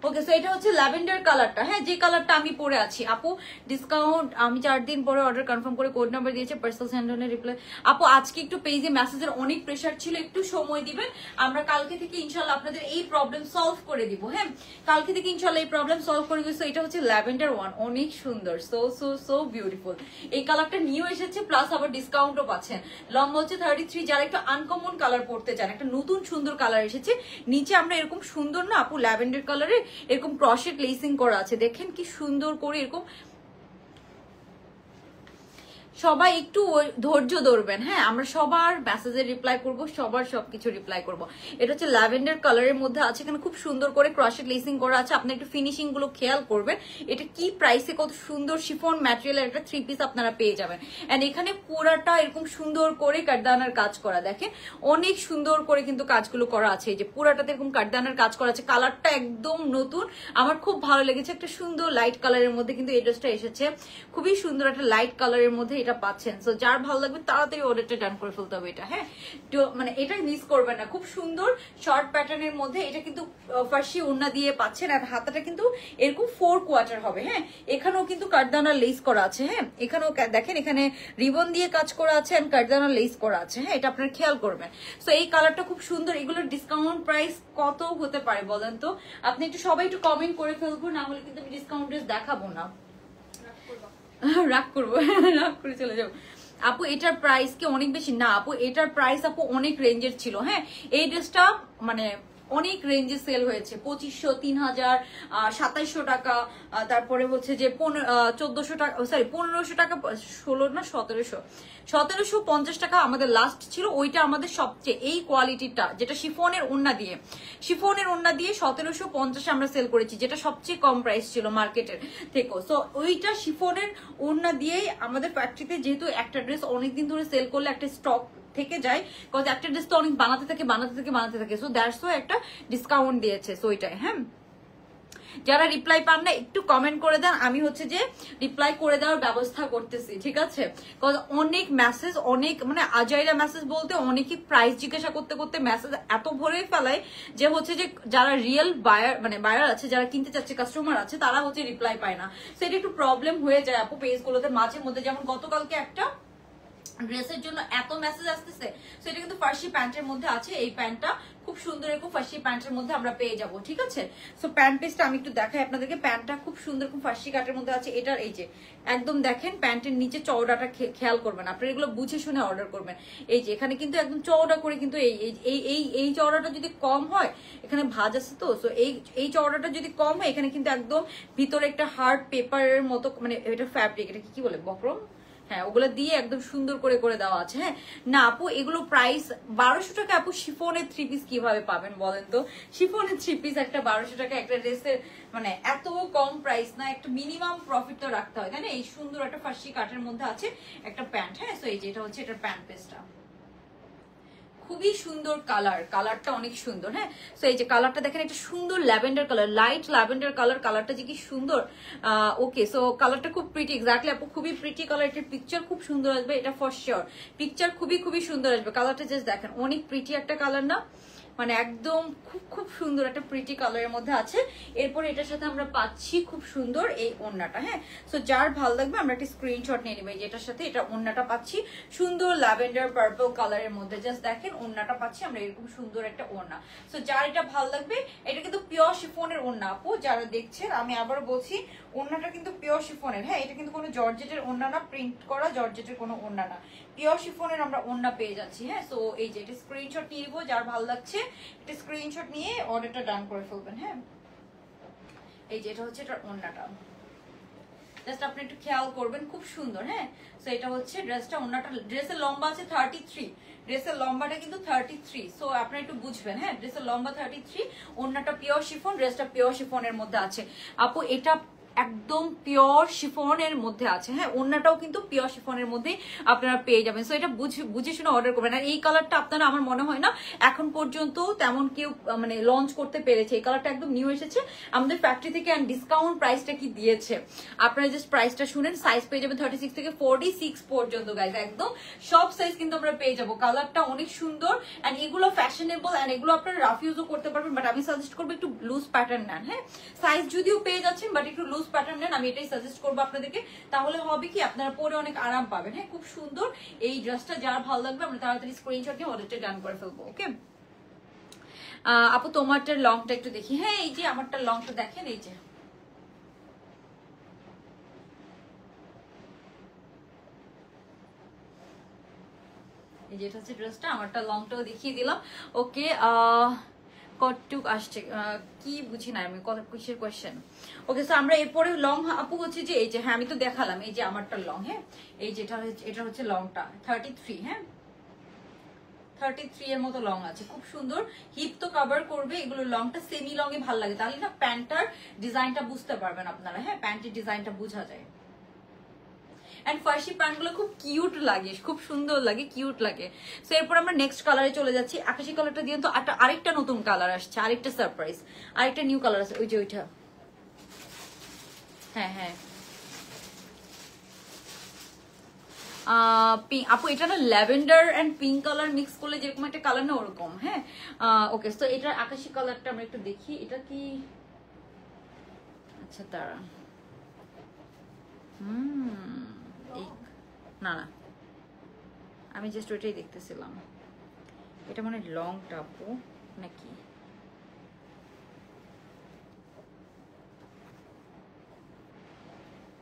ওকে, সো এটা হচ্ছে ল্যাভেন্ডার কালারটা, হ্যাঁ যে কালারটা আমি পরে আছি। আপু ডিসকাউন্ট আমি 4 দিন পরে অর্ডার কনফার্ম করে কোড নাম্বার দিয়েছে, পার্সেল সেন্ডনের রিপ্লাই। আপু আজকে একটু পেজে মেসেজের অনেক প্রেশার ছিল, একটু সময় দিবেন। আমরা কালকে থেকে ইনশাল্লাহ আপনাদের এই প্রবলেম সলভ করে দিব, হ্যাঁ কালকে থেকে ইনশাল্লাহ এই প্রবলেম সলভ করে দিব। সো এটা হচ্ছে ল্যাভেন্ডার ওয়ান, অনেক সুন্দর, সো সো সো বিউটিফুল। এই কালারটা নিউ এসেছে, প্লাস আবার ডিসকাউন্টও পাচ্ছেন। লম্বা হচ্ছে 33। যারা একটু আনকমন কালার পড়তে চান, একটা নতুন সুন্দর কালার এসেছে। নিচে আমরা এরকম সুন্দর না আপু ল্যাভেন্ডার কালারে এরকম ক্রশেট লেসিং করা আছে, দেখেন কি সুন্দর করে। এরকম সবাই একটু ধৈর্য ধরবেন, হ্যাঁ আমরা সবার মেসেজে রিপ্লাই করব, সবার সবকিছু রিপ্লাই করব। এটা হচ্ছে ল্যাভেন্ডার কালারের মধ্যে আছে, এখানে খুব সুন্দর করে ক্রশেট লেসিং করা আছে। আপনি একটু ফিনিশিং গুলো খেয়াল করবেন, এটা কি প্রাইসে কত সুন্দর শিফন ম্যাটেরিয়ালের একটা 3 পিস আপনারা পেয়ে যাবেন। এন্ড এখানে পুরাটা এরকম সুন্দর করে কাঠদানার কাজ করা, দেখেন অনেক সুন্দর করে কিন্তু কাজগুলো করা আছে। এই যে পুরাটাতে এরকম কাঠদানার কাজ করা আছে, কালারটা একদম নতুন, আমার খুব ভালো লেগেছে। একটা সুন্দর লাইট কালারের মধ্যে কিন্তু এই ড্রেসটা এসেছে, খুবই সুন্দর একটা লাইট কালারের মধ্যে এটা পাচ্ছেন। সো যার ভালো লাগবে তাড়াতাড়ি অর্ডারটা ডান করে ফেলতে হবে এটা, হ্যাঁ। তো মানে এটা মিস করবেন না, খুব সুন্দর শর্ট প্যাটার্নের মধ্যে। এটা কিন্তু ফার্সি ওড়না দিয়ে পাচ্ছেন, আর হাতাটা কিন্তু এরকম 4 কোয়ার্টার হবে, হ্যাঁ। এখানেও কিন্তু কাঠদানা লেস করা আছে, হ্যাঁ। এখানেও দেখেন এখানে রিবন দিয়ে কাজ করা আছে আর কাঠদানা লেস করা আছে, হ্যাঁ। এটা আপনারা খেয়াল করবেন। সো এই কালারটা খুব সুন্দর। এগুলোর ডিসকাউন্ট প্রাইস কত হতে পারে বলেন তো? আপনি একটু সবাই একটু কমেন্ট করে ফেলবো, না হলে কিন্তু আমি ডিসকাউন্ট ড্রেস দেখাবো না। রাগ করবো, রাগ করে চলে যাবো। আপু এটার প্রাইস কি অনেক বেশি? না আপু, এটার প্রাইস আপু অনেক রেঞ্জের ছিল, হ্যাঁ। এই ড্রেসটা মানে অনেক রেঞ্জে সেল হয়েছে, 2500, 3000, 2700 টাকা, তারপরে হচ্ছে যে 1400 টাকা, সরি 1500 টাকা, 16 না 1750 টাকা আমাদের লাস্ট ছিল। ওইটা আমাদের সবচেয়ে এই কোয়ালিটিটা, যেটা শিফনের ওড়না দিয়ে 1750 আমরা সেল করেছি, যেটা সবচেয়ে কম প্রাইস ছিল মার্কেটের থেকেও। সো ওইটা শিফনের ওড়না দিয়েই আমাদের ফ্যাক্টরিতে, যেহেতু একটা ড্রেস অনেকদিন ধরে সেল করলে একটা স্টক থেকে যায়, কজ একটা ড্রেস তো অনেক বানাতে থাকে, সো দ্যাটস ওয়াই একটা ডিসকাউন্ট দিয়েছে। সো ওইটাই, হ্যাঁ। যারা রিপ্লাই পান না একটু কমেন্ট করে দেন, আমি হচ্ছে যে রিপ্লাই করে দেওয়ার ব্যবস্থা করতেছি, ঠিক আছে। অনেক মেসেজ, অনেক মানে আজাইরা মেসেজ বলতে অনেকই প্রাইস জিজ্ঞাসা করতে করতে মেসেজ এত ভরে ফেলায় যে হচ্ছে যে যারা রিয়েল বায়ার মানে বায়ার আছে, যারা কিনতে চাচ্ছে কাস্টমার আছে, তারা হচ্ছে রিপ্লাই পায় না। সেটা একটু প্রবলেম হয়ে যায় আপু পেজগুলোতে মাঝে মধ্যে। যেমন গতকালকে একটা ড্রেসের জন্য এত মেসেজ আসতেছে, সেটা কিন্তু ফার্সি প্যান্টের মধ্যে আছে। এই প্যান্টটা খুব সুন্দর, এরকম ফার্সি প্যান্টের মধ্যে আমরা পেয়ে যাবো, ঠিক আছে। সো প্যান্ট পিসটা আমি একটু দেখাই আপনাদেরকে। প্যান্টটা খুব সুন্দর, খুব ফার্সি কাটের মধ্যে আছে। এটার এই যে একদম দেখেন প্যান্টের নিচে চওড়াটা খেয়াল করবেন আপনারা, এগুলো বুঝে শুনে অর্ডার করবেন। এই যে এখানে কিন্তু একদম চওড়া করে, কিন্তু এই চওড়াটা যদি কম হয়, এখানে ভাঁজ আছে তো, সো এই চওড়াটা যদি কম হয়, এখানে কিন্তু একদম ভিতরে একটা হার্ড পেপারের মতো, মানে এটা ফ্যাব্রিক, এটা কি বলে বক্রম, হ্যাঁ, ওগুলো দিয়ে একদম সুন্দর করে করে দেওয়া আছে, হ্যাঁ। না আপু এগুলো প্রাইস 1200 টাকা। আপু শিফনের 3 পিস কিভাবে পাবেন বলেন তো? শিফনের 3 পিস একটা 1200 টাকা একটা ড্রেসের মানে এত কম প্রাইস না, একটা মিনিমাম প্রফিট তো রাখতে হয়, তাই না। এই সুন্দর একটা ফার্সি কাটের মধ্যে আছে একটা প্যান্ট, হ্যাঁ। সো এই যে এটা হচ্ছে এটার প্যান্ট পিসটা, খুবই সুন্দর কালারটা অনেক সুন্দর, হ্যাঁ। সো এই যে কালারটা দেখেন, একটা সুন্দর ল্যাভেন্ডার কালার, লাইট ল্যাভেন্ডার কালারটা যে কি সুন্দর। ওকে, সো কালারটা খুব প্রিটি, এক্স্যাক্টলি আপু খুবই প্রিটি কালার। এটার পিকচার খুব সুন্দর আসবে, এটা ফর শিওর পিকচার খুবই সুন্দর আসবে। কালারটা জাস্ট দেখেন, অনেক প্রিটি একটা কালার না, মানে একদম খুব সুন্দর একটা প্রিটি কালারের মধ্যে আছে। এরপর এটার সাথে আমরা পাচ্ছি খুব সুন্দর এই ওড়নাটা, হ্যাঁ। সো যার ভালো লাগবে আমরা একটা স্ক্রিনশট নিয়ে নেবো। যেটার সাথে এটা ওড়নাটা পাচ্ছি সুন্দর ল্যাভেন্ডার পার্পল কালারের মধ্যে, জাস্ট দেখেন ওড়নাটা পাচ্ছি আমরা এরকম সুন্দর একটা ওড়না। সো যার এটা ভালো লাগবে, এটা কিন্তু পিওর শিফনের ওড়না আপু, যারা দেখছেন আমি আবার বলছি ওড়নাটা কিন্তু পিওর শিফনের, হ্যাঁ। এটা কিন্তু কোনো জর্জেটের ওড়না না, প্রিন্ট করা জর্জেটের কোনো ওড়না না, পিওর শিফনের আমরা ওড়না পেয়ে যাচ্ছি, হ্যাঁ। সো এই যে এটা স্ক্রিনশট নিয়ে নিবো, যার ভালো লাগছে এটা স্ক্রিনশট নিয়ে অর্ডারটা ডান করে ফেলবেন, হ্যাঁ। এই যে এটা হচ্ছে এটার ওড়নাটা, জাস্ট আপনি একটু খেয়াল করবেন, খুব সুন্দর, হ্যাঁ। সো এটা হচ্ছে ড্রেসটা, ওড়নাটা, ড্রেসের লম্বা আছে 33, ড্রেসের লম্বাটা কিন্তু 33। সো আপনারা একটু বুঝবেন, হ্যাঁ। ড্রেসের লম্বা 33, ওড়নাটা পিওর শিফন, ড্রেসটা পিওর শিফনের মধ্যে আছে আপু। এটা একদম পিওর শিফনের মধ্যে আছে, হ্যাঁ। ওড়নাটাও কিন্তু পিওর শিফনের মধ্যে আপনারা পেয়ে যাবেন। সো এটা বুঝে শুনে অর্ডার করবেন। আর এই কালারটা আপনারা আমার মনে হয় না এখন পর্যন্ত তেমন কেউ মানে লঞ্চ করতে পেরেছে। এই কালারটা একদম নিউ এসেছে আমাদের ফ্যাক্টরি থেকে। অ্যান্ড ডিসকাউন্ট প্রাইসটা কি দিয়েছে আপনারা জাস্ট প্রাইসটা শুনেন। সাইজ পেয়ে যাবেন 36 থেকে 46 পর্যন্ত গাইজ, একদম সব সাইজ কিন্তু আমরা পেয়ে যাবো। কালারটা অনেক সুন্দর, অ্যান্ড এগুলো ফ্যাশনেবল, অ্যান্ড এগুলো আপনারা রাফ ইউজও করতে পারবেন। বাট আমি সাজেস্ট করবো একটু লুজ প্যাটার্ন নেন, হ্যাঁ। সাইজ যদিও পেয়ে যাচ্ছেন, বাট একটু লুজ প্যাটার্ন নেন, আমি এটাই সাজেস্ট করবো আপনাদেরকে। তাহলে হবে কি আপনারা পরে অনেক আরাম পাবেন, হ্যাঁ। খুব সুন্দর এই ড্রেসটা, যার ভালো লাগবে আমরা তাড়াতাড়ি স্ক্রিনশট নিয়ে অর্ডারটা ডান করে ফেলবো, ওকে। আপু তোমারটার লংটা একটু দেখি, হ্যাঁ। এই যে আমারটা লংটা দেখেন, এই যে যেটা হচ্ছে ড্রেসটা, আমারটা লংটাও দেখিয়ে দিলাম, ওকে। কতটুক আসছে কি বুঝি না আমি, কত কিসের কোয়েশ্চেন। ওকে, সো আমরা এরপরে লং আপু হচ্ছে যে এই যে, হ্যাঁ আমি তো দেখালাম, এই যে আমারটা লং, হ্যাঁ। এই যেটা এটা হচ্ছে লংটা 33, হ্যাঁ 33 এর মতো লং আছে, খুব সুন্দর। হিপ তো কভার করবে, এগুলো লংটা সেমি লং এ ভালো লাগে, তাহলে না প্যান্টটার ডিজাইনটা বুঝতে পারবেন আপনারা, হ্যাঁ। প্যান্টের ডিজাইনটা বোঝা যায়। এন্ড ফার্সি প্যান্টগুলো খুব কিউট লাগে, খুব সুন্দর লাগে, কিউট লাগে। সো এরপর আমরা নেক্সট কালারে চলে যাচ্ছি। আকাশি কালারটা দিয়ে তো আরেকটা নতুন কালার আসছে, আরেকটা সারপ্রাইজ, আরেকটা নিউ কালার আছে, ওই যে ওইটা, হ্যাঁ হ্যাঁ। আপু এটা না lavender and pink colour mix করলে যেরকম একটা কালার না ওরকম। হ্যাঁ ওকে, তো এটার আকাশি কালারটা আমরা একটু দেখি, এটা কি, আচ্ছা তারা এই না না আমি জাস্ট ওইটাই দেখতেছিলাম, এটা মানে লং টাপু নাকি,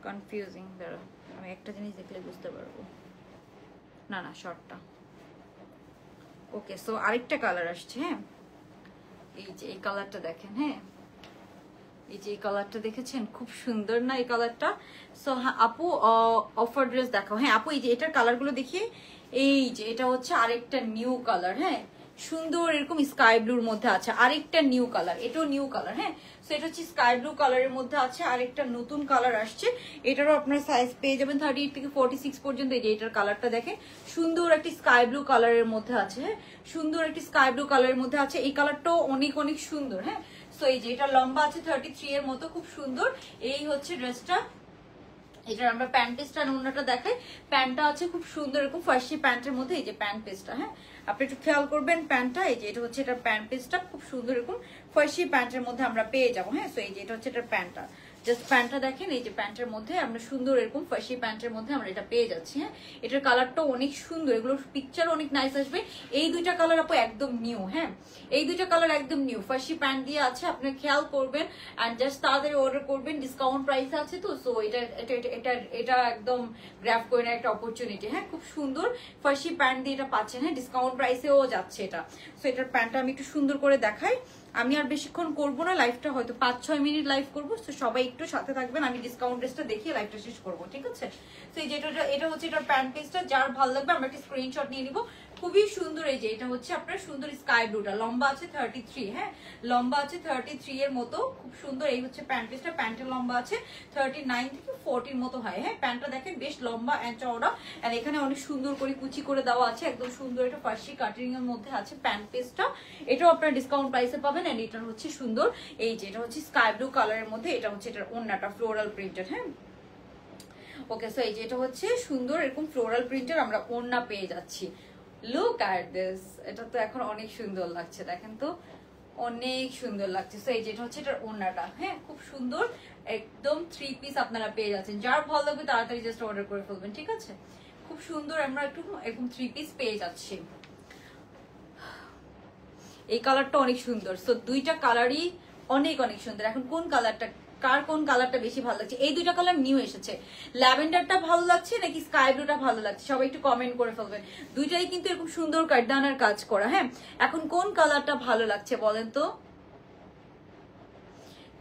কনফিউজিং। দাঁড়া আমি একটা জিনিস দেখলে বুঝতে পারবো। না না শর্টটা। ওকে, সো আরেকটা কালার আসছে। হ্যাঁ এই যে এই কালারটা দেখেন। হ্যাঁ এই যে এই কালারটা দেখেছেন, খুব সুন্দর না এই কালারটা? সো হ্যাঁ আপু অফার ড্রেস দেখাও। হ্যাঁ আপু এই যে এটার কালারগুলো দেখিয়ে, এই যে এটা হচ্ছে আরেকটা নিউ কালার। হ্যাঁ সুন্দর এরকম স্কাই ব্লুর মধ্যে আছে আরেকটা নিউ কালার, এটাও নিউ কালার। হ্যাঁ সো এটা হচ্ছে স্কাই ব্লু কালারের মধ্যে আছে আরেকটা নতুন কালার আসছে। এটারও আপনার সাইজ পেয়ে যাবেন 38 থেকে 46 পর্যন্ত। এই যে এটার কালারটা দেখেন, সুন্দর একটি স্কাই ব্লু কালারের মধ্যে আছে। হ্যাঁ সুন্দর একটি স্কাই ব্লু কালারের মধ্যে আছে, এই কালারটাও অনেক অনেক সুন্দর। হ্যাঁ সো এই যে এটা লম্বা আছে 33 এর মতো, খুব সুন্দর। এই হচ্ছে ড্রেসটা, এটার আমরা প্যান্ট পিসটা আর ওড়নাটা দেখাই। প্যান্টটা আছে খুব সুন্দর এরকম ফার্সি প্যান্টের মধ্যে, এই যে প্যান্ট পিসটা। হ্যাঁ আপনি একটু খেয়াল করবেন প্যান্টটা, এই যে এটা হচ্ছে এটার প্যান্ট পিসটা, খুব সুন্দর এরকম ফার্সি প্যান্টের মধ্যে আমরা পেয়ে যাবো। হ্যাঁ সো এই যে এটা হচ্ছে এটার প্যান্টটা, জাস্ট প্যান্টটা দেখেন, এই যে প্যান্টের মধ্যে আমরা সুন্দর এরকম ফার্সি প্যান্টের মধ্যে আমরা এটা পেয়ে যাচ্ছি। হ্যাঁ এটার কালারটাও অনেক সুন্দর, এগুলোর পিকচার অনেক নাইস আসবে। এই দুইটা কালার আপু একদম নিউ। হ্যাঁ এই দুইটা কালার একদম নিউ, ফার্সি প্যান্ট দিয়ে আছে, আপনি খেয়াল করবেন এন্ড জাস্ট তাড়াতাড়ি অর্ডার করবেন, ডিসকাউন্ট প্রাইসে আছে তো। সো এটা এটা এটা এটা একদম গ্র্যাব করে নেওয়ার একটা অপরচুনিটি। হ্যাঁ খুব সুন্দর ফার্সি প্যান্ট দিয়ে এটা পাচ্ছেন। হ্যাঁ ডিসকাউন্ট প্রাইসেও যাচ্ছে এটা। সো এটার প্যান্টটা আমি একটু সুন্দর করে দেখাই। আমি আর বেশিক্ষণ করবো না, লাইভটা হয়তো 5-6 মিনিট লাইভ করবো, তো সবাই একটু সাথে থাকবেন, আমি ডিসকাউন্ট ড্রেসটা দেখিয়ে লাইভটা শেষ করবো, ঠিক আছে? তো এই যে এটা হচ্ছে এটার প্যান্ট পিসটা, যার ভালো লাগবে আমরা একটা স্ক্রিনশট নিয়ে নিবো। খুবই সুন্দর, এই যে এটা হচ্ছে আপনার সুন্দর স্কাই ব্লুটা, লম্বা আছে 33। হ্যাঁ লম্বা আছে 33 এর মতো, খুব সুন্দর। এই হচ্ছে প্যান্ট পিসটা, প্যান্টের লম্বা আছে 39 থেকে 40 মতো হয়। হ্যাঁ প্যান্টটা দেখেন বেশ লম্বা এন্ড চওড়া, আর এখানে অনেক সুন্দর করে কুচি করে দেওয়া আছে, একদম সুন্দর একটা ফার্সি কাটিং এর মধ্যে আছে প্যান্ট পিসটা। এটাও আপনার ডিসকাউন্ট প্রাইসে পাবেন। এন্ড এটা হচ্ছে সুন্দর, এই যে এটা হচ্ছে স্কাই ব্লু কালারের মধ্যে, এটা হচ্ছে এটার ওড়নাটা ফ্লোরাল প্রিন্টেড। হ্যাঁ ওকে, সো এই যে এটা হচ্ছে সুন্দর এরকম ফ্লোরাল প্রিন্টের আমরা ওড়না পেয়ে যাচ্ছি। লুক এট দিস, এটা তো এখন অনেক সুন্দর লাগছে, দেখেন তো অনেক সুন্দর লাগছে। সো এই যে এটা হচ্ছে এটার ওড়নাটা। হ্যাঁ খুব সুন্দর একদম 3 পিস আপনারা পেয়ে যাচ্ছেন, যার ভালো লাগবে তাড়াতাড়ি জাস্ট অর্ডার করে ফেলবেন, ঠিক আছে? খুব সুন্দর আমরা একটু এরকম 3 পিস পেয়ে যাচ্ছি। এই কালারটা অনেক সুন্দর। সো দুইটা কালারই অনেক অনেক সুন্দর। এখন কোন কালারটা, কার কোন কালারটা বেশি ভালো লাগছে? এই দুইটা কালার নিউ এসেছে, ল্যাভেন্ডারটা ভালো লাগছে নাকি স্কাই ব্লুটা ভালো লাগছে? সবাই একটু কমেন্ট করে ফেলবেন। দুইটাই কিন্তু এরকম সুন্দর কাটদানার কাজ করা। হ্যাঁ এখন কোন কালারটা ভালো লাগছে বলেন তো,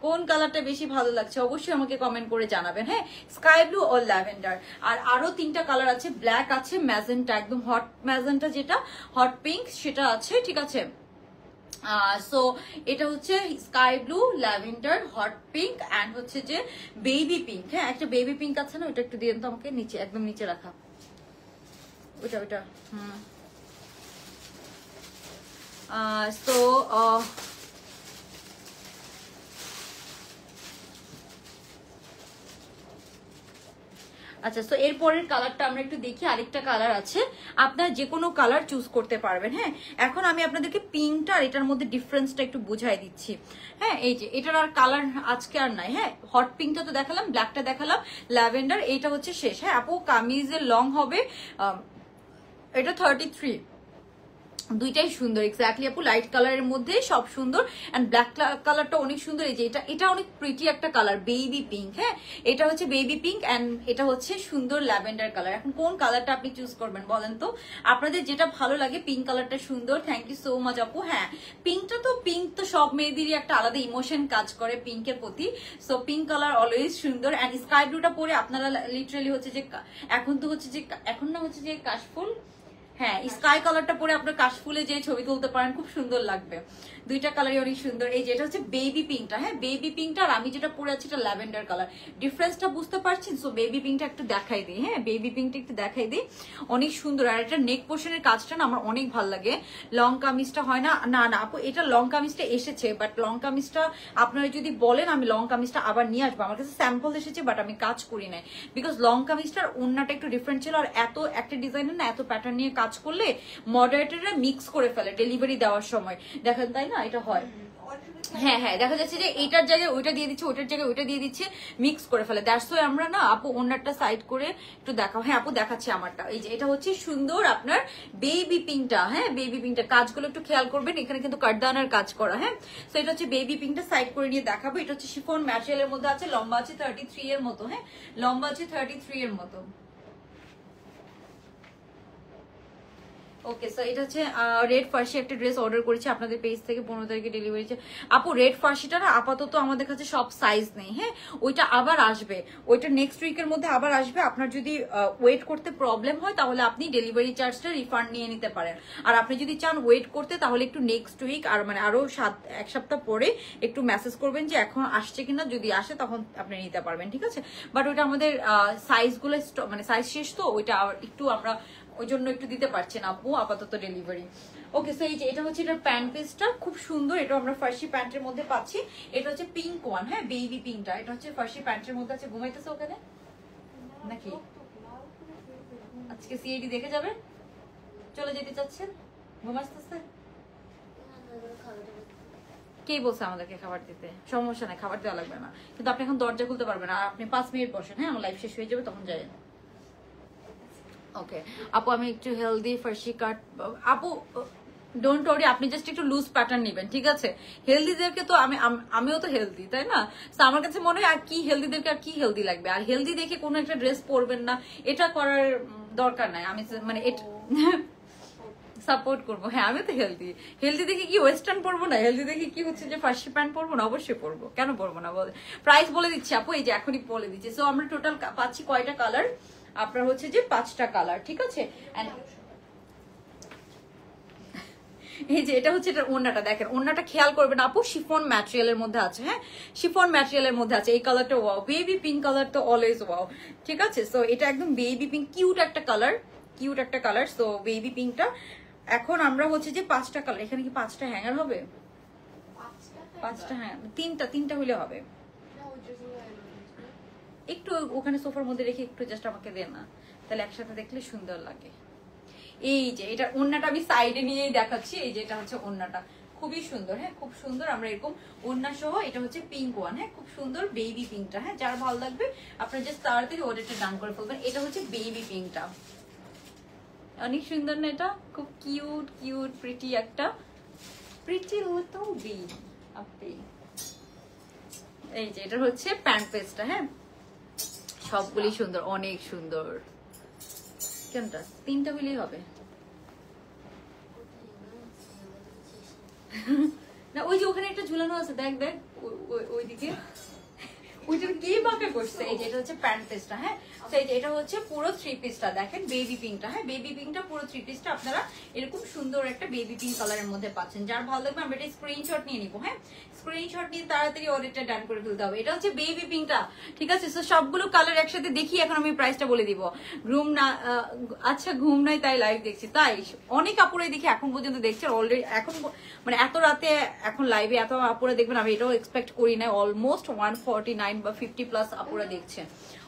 কোন কালারটা বেশি ভালো লাগছে অবশ্যই আমাকে কমেন্ট করে জানাবেন। হ্যাঁ স্কাই ব্লু ও ল্যাভেন্ডার, আর আরো 3টা কালার আছে, ব্ল্যাক আছে, ম্যাজেন্টা একদম হট ম্যাজেন্টা যেটা, হট পিঙ্ক সেটা আছে, ঠিক আছে? সো এটা হচ্ছে sky blue, lavender, hot pink and হচ্ছে যে বেবি পিঙ্ক। হ্যাঁ একটা বেবি পিঙ্ক আছে না, ওটা একটু দিয়ে তো আমাকে, নিচে একদম নিচে রাখা ওটা ওটা। সো আচ্ছা, তো এরপরের কালারটা আমরা একটু দেখি। আরেকটা কালার আছে, আপনার যে কোনো কালার চুজ করতে পারবেন। হ্যাঁ এখন আমি আপনাদেরকে পিঙ্কটা আর এটার মধ্যে ডিফারেন্সটা একটু বুঝাই দিচ্ছি। হ্যাঁ এই যে এটার আর কালার আজকে আর নাই। হ্যাঁ হট পিঙ্কটা তো দেখালাম, ব্ল্যাকটা দেখালাম, ল্যাভেন্ডার এইটা হচ্ছে শেষ। হ্যাঁ আপু কামিজের লং হবে এটা 33, দুইটাই সুন্দর এক্স্যাক্টলি আপু, লাইট কালারের মধ্যে সব সুন্দর। এন্ড ব্ল্যাক কালারটা অনেক সুন্দর, এই যে এটা অনেক প্রিটি একটা কালার, বেবি পিঙ্ক। হ্যাঁ এটা হচ্ছে বেবি পিঙ্ক এন্ড এটা হচ্ছে সুন্দর ল্যাভেন্ডার কালার। এখন কোন কালারটা আপনি চুজ করবেন বলেন তো, আপনাদের যেটা ভালো লাগে। পিঙ্ক কালারটা সুন্দর, থ্যাংক ইউ সো মাচ আপু। হ্যাঁ পিঙ্ক তো সব মেয়েদেরই একটা আলাদা ইমোশন কাজ করে পিঙ্কের প্রতি। সো পিঙ্ক কালার অলওয়েজ সুন্দর। এন্ড স্কাই ব্লুটা পরে আপনারা লিটারালি হচ্ছে যে এখন না হচ্ছে যে কাশফুল, হ্যাঁ স্কাই কালারটা পরে আপনার কাশফুলে যে ছবি তুলতে পারেন, খুব সুন্দর লাগবে। দুইটা কালারই অনেক সুন্দর। এই যে এটা হচ্ছে বেবি পিঙ্কটা, হ্যাঁ বেবি পিঙ্কটা, আর আমি যেটা পরে আছি এটা ল্যাভেন্ডার কালার। ডিফারেন্সটা বুঝতে পারছেন? সো বেবি পিঙ্কটা একটু দেখাই দিই, হ্যাঁ বেবি পিঙ্কটা একটু দেখাই দিই, অনেক সুন্দর। আর এটা নেক পোর্শনের কাজটা না আমার অনেক ভালো লাগে। লং কামিজটা হয় না, না না আপু এটা লং কামিজটা এসেছে, বাট লং কামিজটা আপনারা যদি বলেন আমি লং কামিজটা আবার নিয়ে আসবো, আমার কাছে স্যাম্পল এসেছে বাট আমি কাজ করি নাই, বিকজ লং কামিজটার ওড়নাটা একটু ডিফারেন্ট ছিল। আর এত একটা ডিজাইনের না এত প্যাটার্ন নিয়ে কাজ করলে মডারেটররা মিক্স করে ফেলে ডেলিভারি দেওয়ার সময়, দেখেন তাই না? এটা হয় হ্যাঁ হ্যাঁ, দেখা যাচ্ছে যে এইটার জায়গায় ওইটা দিয়ে দিচ্ছে, ওইটার জায়গায় ওইটা দিয়ে দিচ্ছে, মিক্স করে ফেলে। দ্যাটস ওয়াই আমরা না আপু ওনারটা সাইড করে একটু দেখাও। হ্যাঁ আপু দেখাচ্ছি আমারটা। এই যে এটা হচ্ছে সুন্দর আপনার বেবি পিঙ্কটা, হ্যাঁ বেবি পিঙ্কটা কাজগুলো একটু খেয়াল করবেন, এখানে কিন্তু কাটদানার কাজ করা। হ্যাঁ তো এটা হচ্ছে বেবি পিঙ্কটা সাইড করে নিয়ে দেখাবো। এটা হচ্ছে শিফন ম্যাটেরিয়ালের মধ্যে আছে, লম্বা আছে 33 এর মতো, হ্যাঁ লম্বা আছে 33 এর মতো। ওকে, সো এটা হচ্ছে রেড ফার্সি একটা ড্রেস অর্ডার করেছি আপনাদের পেজ থেকে, 15 তারিখে ডেলিভারি। আপু রেড ফার্সিটা না আপাতত আমাদের কাছে সব সাইজ নেই, হ্যাঁ ওইটা আবার আসবে, ওইটা নেক্সট উইকের মধ্যে আবার আসবে। আপনার যদি ওয়েট করতে প্রবলেম হয় তাহলে আপনি ডেলিভারি চার্জটা রিফান্ড নিয়ে নিতে পারেন। আর আপনি যদি চান ওয়েট করতে তাহলে একটু নেক্সট উইক আর মানে আরো এক সপ্তাহ পরে একটু মেসেজ করবেন যে এখন আসছে কিনা, যদি আসে তখন আপনি নিতে পারবেন, ঠিক আছে? বাট ওইটা আমাদের সাইজগুলো মানে সাইজ শেষ, তো ওইটা একটু আমরা ওই জন্য একটু দিতে পারছি না আপু আপাতত ডেলিভারি। ওকে, সো এই যে এটা হচ্ছে এটার প্যান্ট পিসটা খুব সুন্দর, এটা আমরা ফার্সি প্যান্টের মধ্যে পাচ্ছি। এটা হচ্ছে পিঙ্ক ওয়ান, হ্যাঁ বেবি পিঙ্কটা, এটা হচ্ছে ফার্সি প্যান্টের মধ্যে আছে। ঘুমাইতেছে ওখানে নাকি? আজকে সিআইডি দেখে যাবে, চলে যেতে চাচ্ছেন? ঘুমাইতেছে? কে বলছে আমাদেরকে খাবার দিতে? সমস্যা নাই, খাবার দেওয়া লাগবে না, কিন্তু আপনি এখন দরজা খুলতে পারবেন না। আর আপনি 5 মিনিট বসেন, হ্যাঁ আমার লাইফ শেষ হয়ে যাবে তখন যাই। ওকে আপু আমি একটু হেলদি ফার্সি কাট, আপু ডোন্ট ওয়ারি, আপনি জাস্ট একটু লুজ প্যাটার্ন নেবেন, ঠিক আছে? হেলদিদেরকে তো আমিও তো হেলদি, তাই না? তো আমার কাছে মনে হয় আর কি হেলদিদেরকে আর কি হেলদি লাগবে, আর হেলদি দেখে কোনো একটা ড্রেস পরবেন না, এটা করার দরকার নাই। আমি মানে সাপোর্ট করবো, হ্যাঁ আমি তো হেলদি, হেলদি দেখে কি ওয়েস্টার্ন পরবো না? হেলদি দেখে কি হচ্ছে যে ফার্সি প্যান্ট পরবো না? অবশ্যই পরবো, কেন পরবো না বলে। প্রাইস বলে দিচ্ছি আপু, এই যে এখনই বলে দিচ্ছি। সো আমরা টোটাল পাচ্ছি কয়টা কালার? আপনার হচ্ছে যে 5টা কালার, ঠিক আছে? এই যে এটা হচ্ছে এটার ওড়নাটা, দেখেন ওড়নাটা খেয়াল করবেন আপু, শিফন ম্যাটেরিয়ালের মধ্যে আছে, হ্যাঁ শিফন ম্যাটেরিয়ালের মধ্যে আছে। এই কালারটা ওয়াও, বেবি পিঙ্ক কালার তো অলওয়েজ ওয়াও, ঠিক আছে? সো এটা একদম বেবি পিঙ্ক, কিউট একটা কালার, কিউট একটা কালার। সো বেবি পিঙ্কটা এখন আমরা হচ্ছে যে 5টা কালার, এখানে কি 5টা হ্যাঙ্গার হবে? 5টা, হ্যাঁ তিনটা হইলে হবে। একটু ওখানে সোফার মধ্যে রেখে একটু জাস্ট আমাকে দে না, তাহলে একসাথে দেখলে সুন্দর লাগে। এই যে এটা ওড়নাটা আমি সাইডে নিয়েই দেখাচ্ছি। এই যে এটা হচ্ছে ওড়নাটা, খুবই সুন্দর, হ্যাঁ খুব সুন্দর। আমরা এরকম ওড়না সহ, এটা হচ্ছে পিঙ্ক ওয়ান, হ্যাঁ খুব সুন্দর বেবি পিঙ্কটা, হ্যাঁ যার ভালো লাগবে আপনার জাস্ট তাড়াতাড়ি অর্ডারটা ডান করে ফেলবেন। এটা হচ্ছে বেবি পিঙ্কটা, অনেক সুন্দর না? এটা খুব কিউট কিউট প্রিটি একটা, প্রিটি লিটল বেবি আপনি। এই যে এটা হচ্ছে প্যান্ট পেসটা, হ্যাঁ সবগুলি সুন্দর, অনেক সুন্দর। কোনটা? 3টা হলেই হবে না? ওই যে ওখানে একটা ঝুলানো আছে, দেখ দেখ ওইদিকে, ওইটার কি বাঁকা করছে। এই যে এটা হচ্ছে প্যান্ট পিসটা, হ্যাঁ তো এই যে এটা হচ্ছে পুরো 3 পিসটা, দেখেন বেবি পিঙ্কটা, হ্যাঁ বেবি পিঙ্কটা পুরো 3 পিসটা আপনারা এরকম সুন্দর একটা বেবি পিঙ্ক কালারের মধ্যে পাচ্ছেন। যার ভালো লাগবে আমরা এটা স্ক্রিনশট নিয়ে নিবো, হ্যাঁ স্ক্রিনশট নিয়ে তাড়াতাড়ি অর্ডারটা ডান করে ফেলতে হবে। এটা হচ্ছে বেবি পিঙ্কটা, ঠিক আছে? তো সবগুলো কালার একসাথে দেখি, এখন আমি প্রাইসটা বলে দিব। ঘুম না, আচ্ছা ঘুম নাই তাই লাইভ দেখছি, তাই অনেক আপুরাই দেখি এখন পর্যন্ত দেখছে অলরেডি, এখন মানে এত রাতে এখন লাইভে এত আপুরা দেখবেন, আমি এটাও এক্সপেক্ট করি না। অলমোস্ট 149 বা 50+ আপুরা দেখছেন।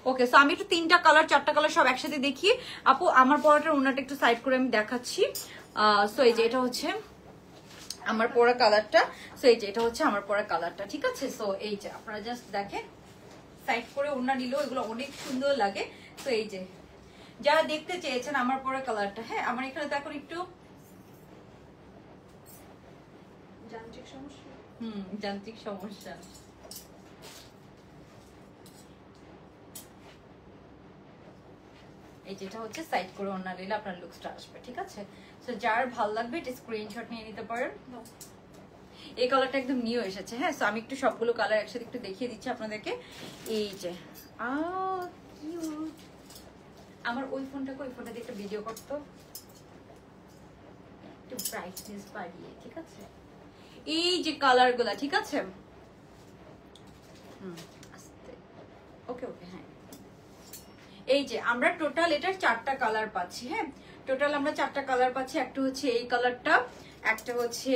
ওকে, সো আমি একটু 3টা কালার 4টা কালার সব একসাথে দেখি আপু। আমার পরাটার ওনাটা একটু সাইড করে আমি দেখাচ্ছি। সো এই যে এটা হচ্ছে আমার পরা কালারটা, সো এই যে এটা হচ্ছে আমার পরা কালারটা, ঠিক আছে? সো এই যে আপনারা জাস্ট দেখেন, সাইড করে ওড়না নিলেও এগুলো অনেক সুন্দর লাগে। তো এই যে যারা দেখতে চেয়েছেন আমার পরা কালারটা, হ্যাঁ আমার এখানে তো এখন একটু যান্ত্রিক সমস্যা, যান্ত্রিক সমস্যা। এই যেটা হচ্ছে সাইড করে ওড়না নিলে আপনার লুকসটা আসবে, ঠিক আছে? সো যার ভালো লাগবে এটা স্ক্রিনশট নিয়ে নিতে পারেন। এই কালারটা একদম নিউ এসেছে, হ্যাঁ সো আমি একটু সবগুলো কালার একসাথে একটু দেখিয়ে দিচ্ছি আপনাদেরকে। এই যে কিউট, আমার ওই ফোনটা দিয়ে একটা ভিডিও করতো, একটু ব্রাইটনেস বাড়িয়ে, ঠিক আছে? এই যে কালার গুলা, ঠিক আছে? ওকে ওকে, হ্যাঁ এই যে আমরা টোটাল এটার 4টা কালার পাচ্ছি। হ্যাঁ, টোটাল আমরা 4টা কালার পাচ্ছি। একটা হচ্ছে এই কালারটা, একটা হচ্ছে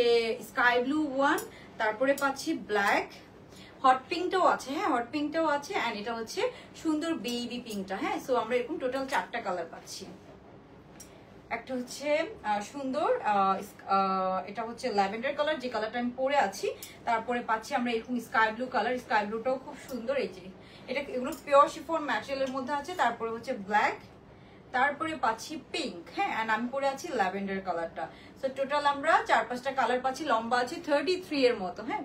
স্কাই ব্লু ওয়ান, তারপরে পাচ্ছি ব্ল্যাক, হট পিঙ্কটাও আছে। হ্যাঁ, হট পিঙ্কটাও আছে, এন্ড এটা হচ্ছে সুন্দর বেবি পিঙ্কটা। হ্যাঁ, সো আমরা এরকম টোটাল 4টা কালার পাচ্ছি। একটা হচ্ছে সুন্দর এটা হচ্ছে ল্যাভেন্ডার কালার, যে কালারটা আমি পরে আছি। তারপরে পাচ্ছি আমরা এরকম স্কাই ব্লু কালার, স্কাই ব্লুটাও খুব সুন্দর। এই যে এটা, এগুলো পিওর শিফন ম্যাটেরিয়ালের মধ্যে আছে। তারপরে হচ্ছে ব্ল্যাক, তারপরে পাচ্ছি পিঙ্ক। হ্যাঁ, এন্ড আমি পরে আছি ল্যাভেন্ডার কালারটা। সো টোটাল আমরা 4-5টা কালার পাচ্ছি। লম্বা আছে 33 এর মতো। হ্যাঁ,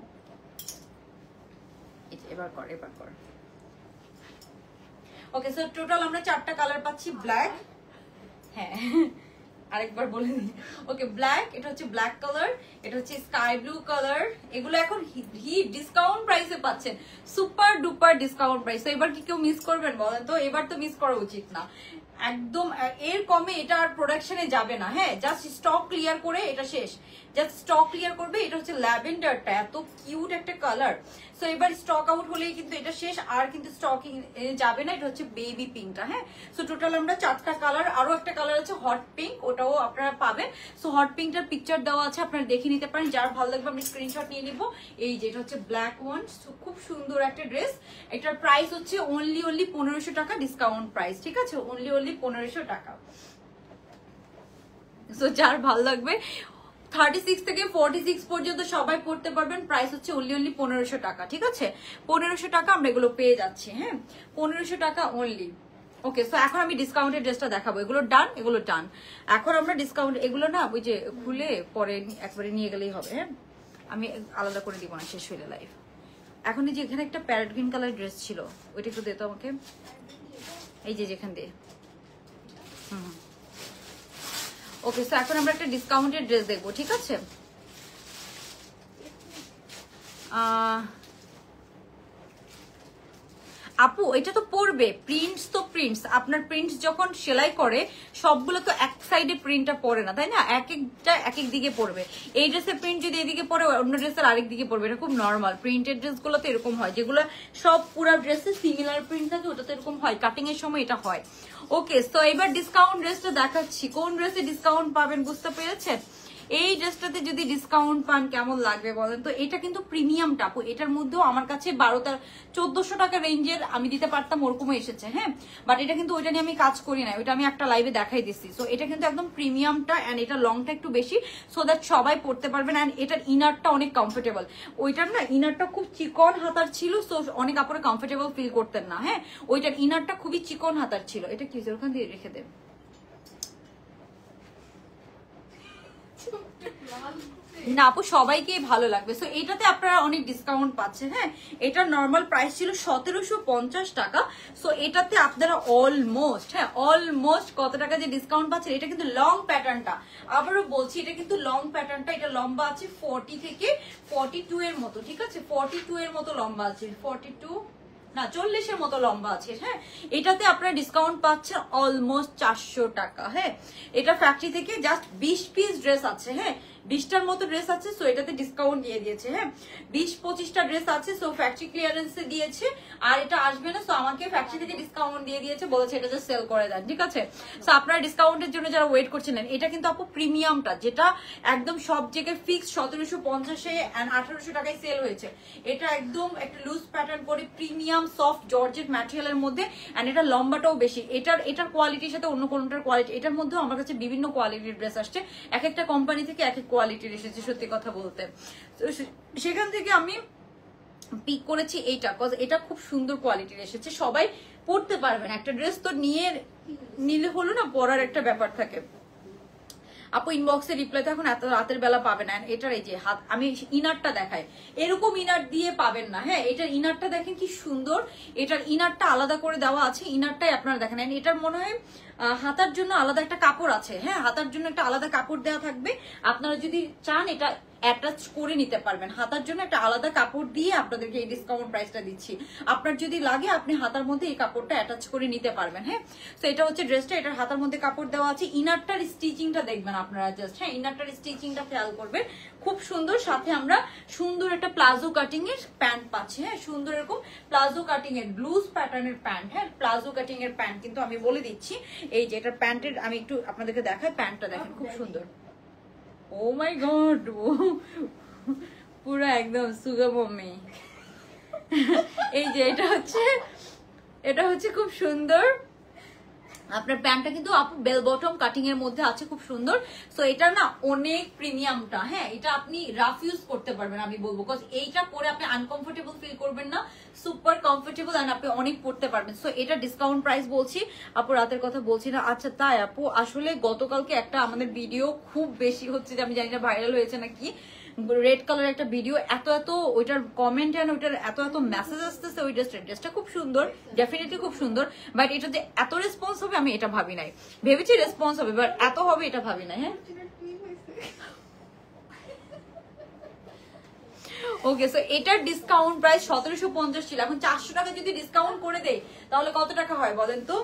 এবার কর। ওকে, সো টোটাল আমরা 4টা কালার পাচ্ছি। ব্ল্যাক, হ্যাঁ আরেকবার বলে দিই। ওকে, ব্ল্যাক, এটা হচ্ছে ব্ল্যাক কালার, এটা হচ্ছে স্কাই ব্লু কালার। এগুলো এখন হিট ডিসকাউন্ট প্রাইসে পাচ্ছেন, সুপার ডুপার ডিসকাউন্ট প্রাইস। তো এবার কি কেউ মিস করবেন বলেন তো? এবার তো মিস করা উচিত না একদম। এর কমে এটা আর প্রোডাকশনে যাবে না। হ্যাঁ, জাস্ট স্টক ক্লিয়ার করে এটা শেষ, জাস্ট স্টক ক্লিয়ার করবে। এটা হচ্ছে ল্যাভেন্ডারটা, এত কিউট একটা কালার। সো এবার স্টক আউট হলেই কিন্তু এটা শেষ, আর কিন্তু স্টকিং যাবে না। এটা হচ্ছে বেবি পিঙ্কটা। হ্যাঁ, সো টোটাল আমরা 4টা কালার, আরো একটা কালার আছে হট পিঙ্ক, ওটাও আপনারা পাবেন। সো হট পিঙ্কটার পিকচার দেওয়া আছে, আপনারা দেখে নিতে পারেন। যার ভালো লাগবে আমি স্ক্রিনশট নিয়ে নিব। এই যে এটা হচ্ছে ব্ল্যাক ওয়ান, খুব সুন্দর একটা ড্রেস। এটার প্রাইস হচ্ছে অনলি 1500 টাকা ডিসকাউন্ট প্রাইস, ঠিক আছে? অনলি 1500 টাকা। সো যার ভালো লাগবে 36 থেকে 46 পর্যন্ত সবাই পড়তে পারবেন। প্রাইস হচ্ছে অনলি 1500 টাকা, ঠিক আছে? 1500 টাকা আমরা এগুলো পেয়ে যাচ্ছি। হ্যাঁ, 1500 টাকা অনলি। ওকে, সো এখন আমি ডিসকাউন্টের ড্রেসটা দেখাবো। এগুলো ডান, এগুলো ডান। এখন আমরা ডিসকাউন্ট, এগুলো না ওই যে খুলে পরে একবারে নিয়ে গেলেই হবে। হ্যাঁ, আমি আলাদা করে দিব না, শেষ হইলে লাইভ। এখন এই যে এখানে একটা প্যারেট গ্রিন কালার ড্রেস ছিল, ওইটা একটু দে তো আমাকে। এই যে যেখান দিয়ে, ওকে, সো এখন আমরা একটা ডিসকাউন্টেড ড্রেস দেখবো, ঠিক আছে? আপু এটা তো পড়বে, প্রিন্টস তো প্রিন্টস, আপনার প্রিন্টস যখন সেলাই করে সবগুলো তো এক সাইডে প্রিন্টটা পড়ে না, তাই না? এক একটা এক এক দিকে পড়বে। এই ড্রেসের প্রিন্ট যদি এদিকে পড়ে, অন্য ড্রেসের আরেক দিকে পড়বে। এটা খুব নর্মাল। প্রিন্টেড ড্রেসগুলো তো এরকম হয়, যেগুলো সব পুরো ড্রেসে সিমিলার প্রিন্ট থাকে, ওটা তো এরকম হয়, কাটিং এর সময় এটা হয়। ওকে, সো এবার ডিসকাউন্ট ড্রেসটা দেখাচ্ছি। কোন ড্রেসে ডিসকাউন্ট পাবেন বুঝতে পেরেছেন? এই ড্রেসটাতে যদি ডিসকাউন্ট পান কেমন লাগবে বলেন তো? এটা কিন্তু প্রিমিয়াম টাপু, এটার মধ্যেও আমার কাছে 1400 টাকা রেঞ্জের আমি দিতে পারতাম, ওরকমও এসেছে। হ্যাঁ, বাট এটা কিন্তু ওইটা নিয়ে আমি কাজ করি না, ওইটা আমি একটা লাইভে দেখাই দিচ্ছি। সো এটা কিন্তু একদম প্রিমিয়ামটা, এন্ড এটা লংটা একটু বেশি, সো দ্যাট সবাই পড়তে পারবেন। এন্ড এটার ইনারটা অনেক কমফোর্টেবল। ওইটার না ইনারটা খুব চিকন হাতার ছিল, সো অনেক আপনারা কমফোর্টেবল ফিল করতেন না। হ্যাঁ, ওইটার ইনারটা খুবই চিকন হাতার ছিল। এটা কি ওখান দিয়ে রেখে দেন। না আপু, সবাইকে ভালো লাগবে। সো এটাতে আপনারা অনেক ডিসকাউন্ট পাচ্ছেন। হ্যাঁ, এটা নর্মাল প্রাইস ছিল 1750 টাকা। সো এটাতে আপনারা অলমোস্ট, হ্যাঁ অলমোস্ট কত টাকা যে ডিসকাউন্ট পাচ্ছেন। এটা কিন্তু লং প্যাটার্নটা, আবারও বলছি, এটা কিন্তু লং প্যাটার্নটা। এটা লম্বা আছে 40 থেকে 42 এর মতো, ঠিক আছে? 42 এর মতো লম্বা আছে, 42 না 40 এর মতো লম্বা আছে। হ্যাঁ, এটাতে আপনারা ডিসকাউন্ট পাচ্ছেন অলমোস্ট 400 টাকা। হ্যাঁ, এটা ফ্যাক্টরি থেকে জাস্ট 20 পিস ড্রেস আছে। হ্যাঁ, 20টার মতো ড্রেস আছে, সো এটাতে ডিসকাউন্ট দিয়ে দিয়েছে। হ্যাঁ, 20-25টা ড্রেস আছে, সো ফ্যাক্টরি ক্লিয়ারেন্সে দিয়েছে। আর এটা আসবে না, সো আমাকে ফ্যাক্টরি থেকে ডিসকাউন্ট দিয়ে দিয়েছে, বলেছে এটা যে সেল করে দেন, ঠিক আছে? সো আপনারা ডিসকাউন্টের জন্য যারা ওয়েট করছিলেন, এটা কিন্তু আপু প্রিমিয়ামটা, যেটা একদম সব জায়গায় ফিক্স 1750-এ এন্ড 1800 টাকায় সেল হয়েছে। এটা একদম একটা লুজ প্যাটার্ন করে প্রিমিয়াম সফট জর্জেট ম্যাটেরিয়ালের মধ্যে, এন্ড এটা লম্বাটাও বেশি। এটার কোয়ালিটির সাথে অন্য কোনটার কোয়ালিটি, এটার মধ্যেও আমার কাছে বিভিন্ন কোয়ালিটির ড্রেস আসছে, এক একটা কোম্পানি থেকে এক এক কোয়ালিটির এসেছে, সত্যি কথা বলতে। সেখান থেকে আমি পিক করেছি এইটা, কজ এটা খুব সুন্দর কোয়ালিটির এসেছে, সবাই পরতে পারবেন। একটা ড্রেস তো নিলে হলো না, পরার একটা ব্যাপার থাকে। আপু ইনবক্সে রিপ্লাই তো এখন এত রাতের বেলা পাবে না। এটার এই যে হাত, আমি ইনারটা দেখাই, এরকম ইনার দিয়ে পাবেন না। হ্যাঁ, এটার ইনারটা দেখেন কি সুন্দর, এটার ইনারটা আলাদা করে দেওয়া আছে, ইনারটাই আপনারা দেখেন। এটার মনে হয় হাতার জন্য আলাদা একটা কাপড় আছে। হ্যাঁ, হাতার জন্য একটা আলাদা কাপড় দেওয়া থাকবে। আপনারা যদি চান এটা অ্যাটাচ করে নিতে পারবেন। হাতার জন্য একটা আলাদা কাপড় দিয়ে আপনাদেরকে এই ডিসকাউন্ট প্রাইসটা দিচ্ছি। আপনার যদি লাগে আপনি হাতার মধ্যে এই কাপড়টা অ্যাটাচ করে নিতে পারবেন। হ্যাঁ, তো এটা হচ্ছে ড্রেসটা, এটার হাতার মধ্যে কাপড় দেওয়া আছে। ইনারটার স্টিচিংটা দেখবেন আপনারা জাস্ট, হ্যাঁ ইনারটার স্টিচিংটা খেয়াল করবেন, খুব সুন্দর। সাথে আমরা সুন্দর একটা প্লাজো কাটিং এর প্যান্ট পাচ্ছি। হ্যাঁ, সুন্দর এরকম প্লাজো কাটিং এর ব্লুজ প্যাটার্নের প্যান্ট। হ্যাঁ, প্লাজো কাটিং এর প্যান্ট কিন্তু আমি বলে দিচ্ছি, এই যে এটার প্যান্টের আমি একটু আপনাদেরকে দেখাই, প্যান্টটা দেখেন খুব সুন্দর। ও মাই গড, পুরো একদম সুগা মম্মি। এই যে এটা হচ্ছে খুব সুন্দর আপনার প্যান্টটা, কিন্তু আপু বেল বটম কাটিং এর মধ্যে আছে, খুব সুন্দর। সো এটা না অনেক প্রিমিয়ামটা। হ্যাঁ, এটা আপনি রাফ ইউজ করতে পারবেন আমি বলবো, বিকজ এইটা পরে আপনি আনকমফোর্টেবল ফিল করবেন না, সুপার কমফোর্টেবল এন্ড আপনি অনেক পড়তে পারবেন। সো এটা ডিসকাউন্ট প্রাইস বলছি আপু, রাতের কথা বলছি না। আচ্ছা তাই আপু, আসলে গতকালকে একটা আমাদের ভিডিও খুব বেশি হচ্ছে, যে আমি জানি না ভাইরাল হয়েছে নাকি, রেড কালার একটা ভিডিও, এত ওইটার কমেন্ট এন্ড ওইটার এত মেসেজ আসতেছে। ওই ড্রেসটা খুব সুন্দর, ডেফিনেটলি খুব সুন্দর, বাট এটা যে এত রেসপন্স হবে আমি এটা ভাবি নাই। ভেবেছি রেসপন্স হবে, বাট এত হবে এটা ভাবি নাই। হ্যাঁ, ওকে, সো এটার ডিসকাউন্ট প্রাইস 1750 ছিল, এখন 400 টাকা যদি ডিসকাউন্ট করে দেয় তাহলে কত টাকা হয় বলেন তো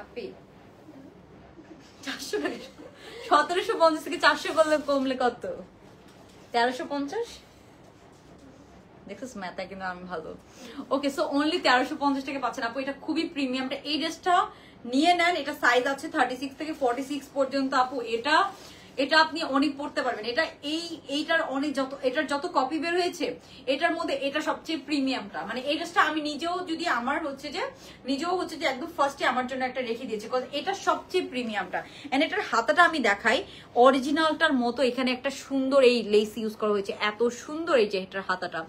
আপনি? 400 টাকা, 1750 থেকে 400 করলে কমলে কত? 1350। দেখছিস ম্যাথা কিন্তু আমি ভালো। ওকে, সো অনলি 1350 টাকা পাচ্ছেন আপু, এটা খুবই প্রিমিয়ামটা। এই ড্রেসটা নিয়ে নেন, এটা সাইজ আছে 36 থেকে 46 পর্যন্ত আপু। এটা আপনি অনেক পড়তে পারবেন। এইটার অনেক এটার যত কপি বের হয়েছে এটার মধ্যে এটা সবচেয়ে প্রিমিয়ামটা। মানে এই ড্রেসটা আমি নিজেও হচ্ছে যে একদম ফার্স্টে আমার জন্য একটা রেখে দিয়েছি, বিকজ এটা সবচেয়ে প্রিমিয়ামটা। এন্ড এটার হাতাটা আমি দেখাই, অরিজিনালটার মতো এখানে একটা সুন্দর এই লেস ইউজ করা হয়েছে, এত সুন্দর এই যে এটার হাতাটা।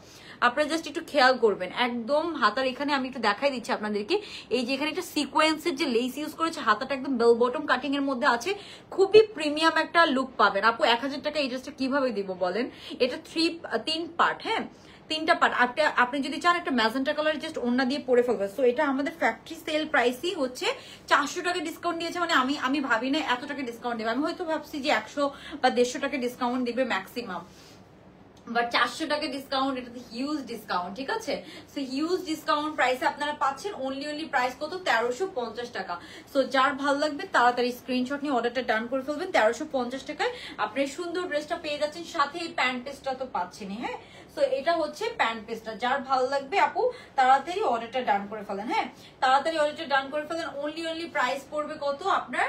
আপনারা জাস্ট একটু খেয়াল করবেন, একদম হাতার এখানে আমি একটু দেখাই দিচ্ছি আপনাদেরকে, এই যে এখানে একটা সিকোয়েন্সের যে লেস ইউজ করেছে, হাতাটা একদম বেল বটম কাটিং এর মধ্যে আছে, খুবই প্রিমিয়াম একটা লুক পাবেন আপু। 1000 টাকা এই ড্রেসটা কিভাবে দিব বলেন? এটা 3 পার্ট, হ্যাঁ 3টা পার্ট। আপনি যদি চান একটা ম্যাজেন্টা কালার জাস্ট ওন্না দিয়ে পরে ফেলবেন। সো এটা আমাদের ফ্যাক্টরি সেল প্রাইসই হচ্ছে 400 টাকা ডিসকাউন্ট দিয়েছে। মানে আমি ভাবি না এত টাকা ডিসকাউন্ট দেবে, আমি হয়তো ভাবছি যে 100 বা 150 টাকা ডিসকাউন্ট দিবে ম্যাক্সিমাম, বাট 400 টাকা ডিসকাউন্ট, এটা তো হিউজ ডিসকাউন্ট। ঠিক আছে, সো হিউজ ডিসকাউন্ট প্রাইসে আপনারা পাচ্ছেন। অনলি প্রাইস কত? 1350 টাকা। সো যার ভালো লাগবে তাড়াতাড়ি স্ক্রিনশট নিয়ে অর্ডারটা ডান করে ফেলবেন। 1350 টাকায় আপনি সুন্দর ড্রেসটা পেয়ে যাচ্ছেন, সাথে এই প্যান্ট পিসটা তো পাচ্ছেনই। হ্যাঁ, সো এটা হচ্ছে প্যান্ট পিসটা, যার ভালো লাগবে আপু তাড়াতাড়ি অর্ডারটা ডান করে ফেলেন। হ্যাঁ, তাড়াতাড়ি অর্ডারটা ডান করে ফেলেন। অনলি প্রাইস পড়বে কত আপনার?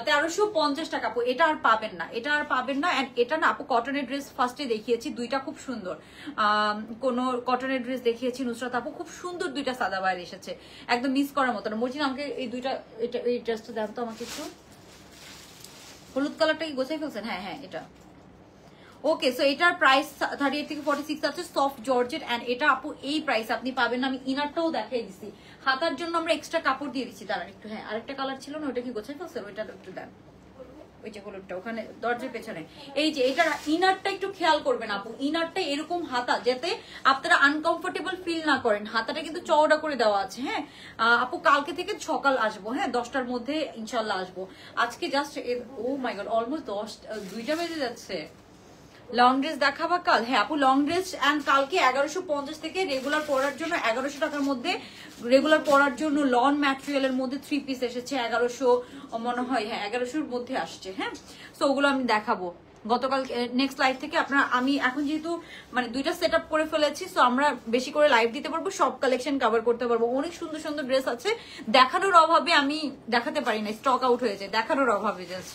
1350 টাকা আপু। এটা আর পাবেন না, এটা না আপু কটনের ড্রেস ফার্স্টে দেখিয়েছি, দুইটা খুব সুন্দর। কোন কটনের ড্রেস দেখিয়েছি নুসরাত আপু, খুব সুন্দর দুইটা সাদাবাহার এসেছে, একদম মিস করার মতো না। মর্জিনা আমাকে এই দুইটা, এই ড্রেসটা দেন তো আমাকে একটু, হলুদ কালারটা কি গোছাই ফেলছেন? হ্যাঁ এটা ওকে। সো এটার প্রাইস 38 থেকে 46 আছে, সফট জর্জেট। এন্ড এটা আপু এই প্রাইস আপনি পাবেন না। আমি ইনারটাও দেখাই দিছি, হাতার জন্য আমরা এক্সট্রা কাপড় দিয়ে দিচ্ছি। তার একটু, হ্যাঁ আরেকটা কালার ছিল না, ওইটা কি গোছাই ফেলছেন? ওইটা একটু দেন, ওই যে হলুদটা ওখানে দরজার পেছনে। এই যে এটার ইনারটা একটু খেয়াল করবেন আপু, ইনারটা এরকম হাতা যাতে আপনারা আনকমফোর্টেবল ফিল না করেন। হাতাটা কিন্তু চওড়া করে দেওয়া আছে। হ্যাঁ আপু, কালকে থেকে সকাল আসবো, হ্যাঁ 10টার মধ্যে ইনশাল্লাহ আসবো। আজকে জাস্ট ও মাই গড অলমোস্ট 2টা বেজে যাচ্ছে। লং ড্রেস দেখাবা কাল? হ্যাঁ আপু, লং ড্রেস এন্ড কালকে 1150 থেকে রেগুলার পরার জন্য 1100 টাকার মধ্যে, রেগুলার পরার জন্য লন ম্যাটেরিয়ালের মধ্যে 3 পিস এসেছে 1100 মনে হয়, হ্যাঁ 1100-র মধ্যে আসছে। হ্যাঁ, সো ওগুলো আমি দেখাবো গতকাল নেক্সট লাইভ থেকে। আপনারা, আমি এখন যেহেতু মানে 2টা সেট আপ করে ফেলেছি, সো আমরা বেশি করে লাইভ দিতে পারবো, সব কালেকশন কভার করতে পারবো। অনেক সুন্দর সুন্দর ড্রেস আছে, দেখানোর অভাবে আমি দেখাতে পারি না, স্টক আউট হয়েছে দেখানোর অভাবে জাস্ট।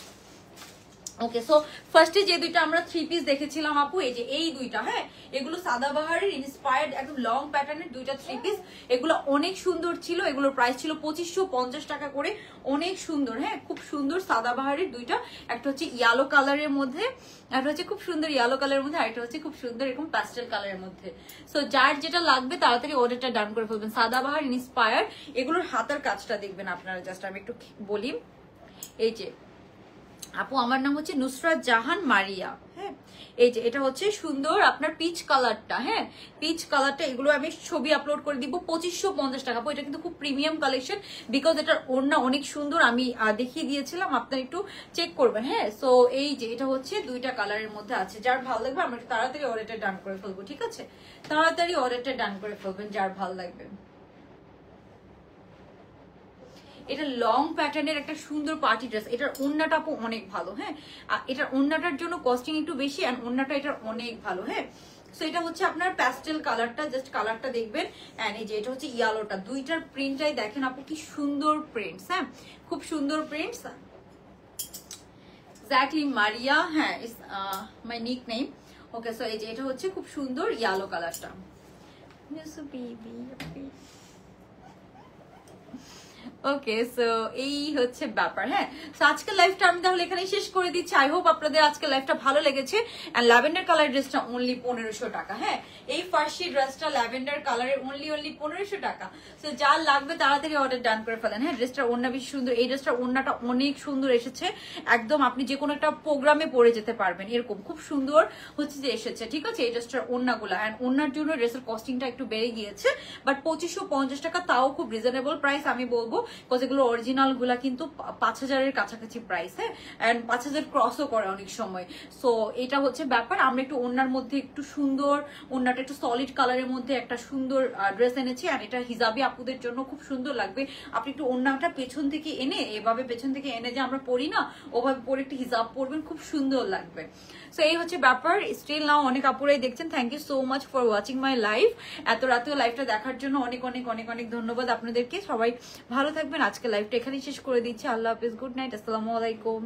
ওকে, সো ফার্স্টে যে দুইটা আমরা 3 পিস দেখেছিলাম আপু, এই যে এই দুইটা, হ্যাঁ এগুলো সাদাবাহারের ইন্সপায়ার্ড একদম লং প্যাটার্নের দুইটা 3 পিস। এগুলো অনেক সুন্দর ছিল, এগুলোর প্রাইস ছিল 2550 টাকা করে, অনেক সুন্দর। হ্যাঁ, খুব সুন্দর সাদাবাহারের দুইটা, একটা হচ্ছে ইয়েলো কালারের মধ্যে, একটা হচ্ছে খুব সুন্দর ইয়েলো কালারের মধ্যে, আর একটা হচ্ছে খুব সুন্দর এরকম প্যাস্টেল কালারের মধ্যে। সো যার যেটা লাগবে তাড়াতাড়ি অর্ডারটা ডান করে ফেলবেন। সাদাবাহার ইন্সপায়ার্ড, এগুলোর হাতার কাজটা দেখবেন আপনারা, জাস্ট আমি একটু বলি, এই যে আপু আমার নাম হচ্ছে নুসরাত জাহান মারিয়া। হ্যাঁ, এই যে এটা হচ্ছে সুন্দর আপনার পিচ কালারটা। হ্যাঁ, পিচ কালারটা, এগুলো আমি ছবি আপলোড করে দিব। 2550 টাকা আপু। এটা কিন্তু খুব প্রিমিয়াম কালেকশন, বিকজ এটার ওড়না অনেক সুন্দর, আমি দেখিয়ে দিয়েছিলাম, আপনারা একটু চেক করবেন। হ্যাঁ, সো এই যে এটা হচ্ছে দুইটা কালারের মধ্যে আছে, যার ভালো লাগবে আমরা একটু তাড়াতাড়ি অর্ডারটা ডান করে ফেলবো। ঠিক আছে, তাড়াতাড়ি অর্ডারটা ডান করে ফেলবেন যার ভালো লাগবে। এটা লং প্যাটার্নের একটা সুন্দর পার্টি ড্রেস। এটার ওড়নাটা আপু অনেক ভালো। হ্যাঁ, এটার ওড়নাটার জন্য কস্টিং একটু বেশি, আর ওড়নাটা এটার অনেক ভালো। হ্যাঁ, সো এটা হচ্ছে আপনার প্যাস্টেল কালারটা, জাস্ট কালারটা দেখবেন। এন্ড এই যে এটা হচ্ছে ইয়েলোটা, দুইটার প্রিন্টটাই দেখেন আপু কি সুন্দর প্রিন্টস। হ্যাঁ, খুব সুন্দর প্রিন্টস। এক্স্যাক্টলি মারিয়া, হ্যাঁ, ইস মাই নিক নেম। ওকে, সো এই যে এটা হচ্ছে খুব সুন্দর ইয়েলো কালারটা। ওকে, সো এই হচ্ছে ব্যাপার। হ্যাঁ, সো আজকের লাইফটা আমি তাহলে এখানেই শেষ করে দিচ্ছি। আই হোপ আপনাদের আজকের লাইফটা ভালো লেগেছে। এন্ড ল্যাভেন্ডার কালার ড্রেসটা অনলি 1500 টাকা। হ্যাঁ, এই ফার্সি ড্রেসটা ল্যাভেন্ডার কালারের অনলি 1500 টাকা। সো যার লাগবে তাড়াতাড়ি অর্ডার ডান করে ফেলেন। হ্যাঁ, ড্রেসটার ওড়না বেশি সুন্দর, এই ড্রেসটার ওড়নাটা অনেক সুন্দর এসেছে, একদম আপনি যে কোনো একটা প্রোগ্রামে পরে যেতে পারবেন এরকম খুব সুন্দর হচ্ছে যে এসেছে। ঠিক আছে, এই ড্রেসটার ওড়নাগুলো এন্ড ওড়নার জন্য ড্রেসের কস্টিংটা একটু বেড়ে গিয়েছে, বাট 2550 টাকা, তাও খুব রিজনেবল প্রাইস আমি বলবো, বিকজ এগুলো অরিজিনাল গুলা কিন্তু 5000-এর কাছাকাছি প্রাইস। হ্যাঁ, এন্ড 5000 ক্রসও করে অনেক সময়। সো এটা হচ্ছে ব্যাপার। আমরা একটু ওড়নার মধ্যে একটু সুন্দর, ওড়নাটা একটু সলিড কালারের মধ্যে একটা সুন্দর ড্রেস এনেছি, আর এটা হিজাবি আপুদের জন্য খুব সুন্দর লাগবে। আপনি একটু ওড়নাটা পেছন থেকে এনে, এভাবে পেছন থেকে এনে যে আমরা পরি না, ওভাবে পরে একটু হিজাব পরবেন, খুব সুন্দর লাগবে। সো এই হচ্ছে ব্যাপার। স্টিল নাও অনেক আপুরাই দেখছেন, thank you so much for watching my live. এত রাতেও লাইভটা দেখার জন্য অনেক অনেক অনেক অনেক ধন্যবাদ আপনাদেরকে। সবাই ভালো থাকবেন। আজকে লাইভটা এখানেই শেষ করে দিচ্ছি। আল্লাহ হাফিজ, গুড নাইট, আসসালামু আলাইকুম।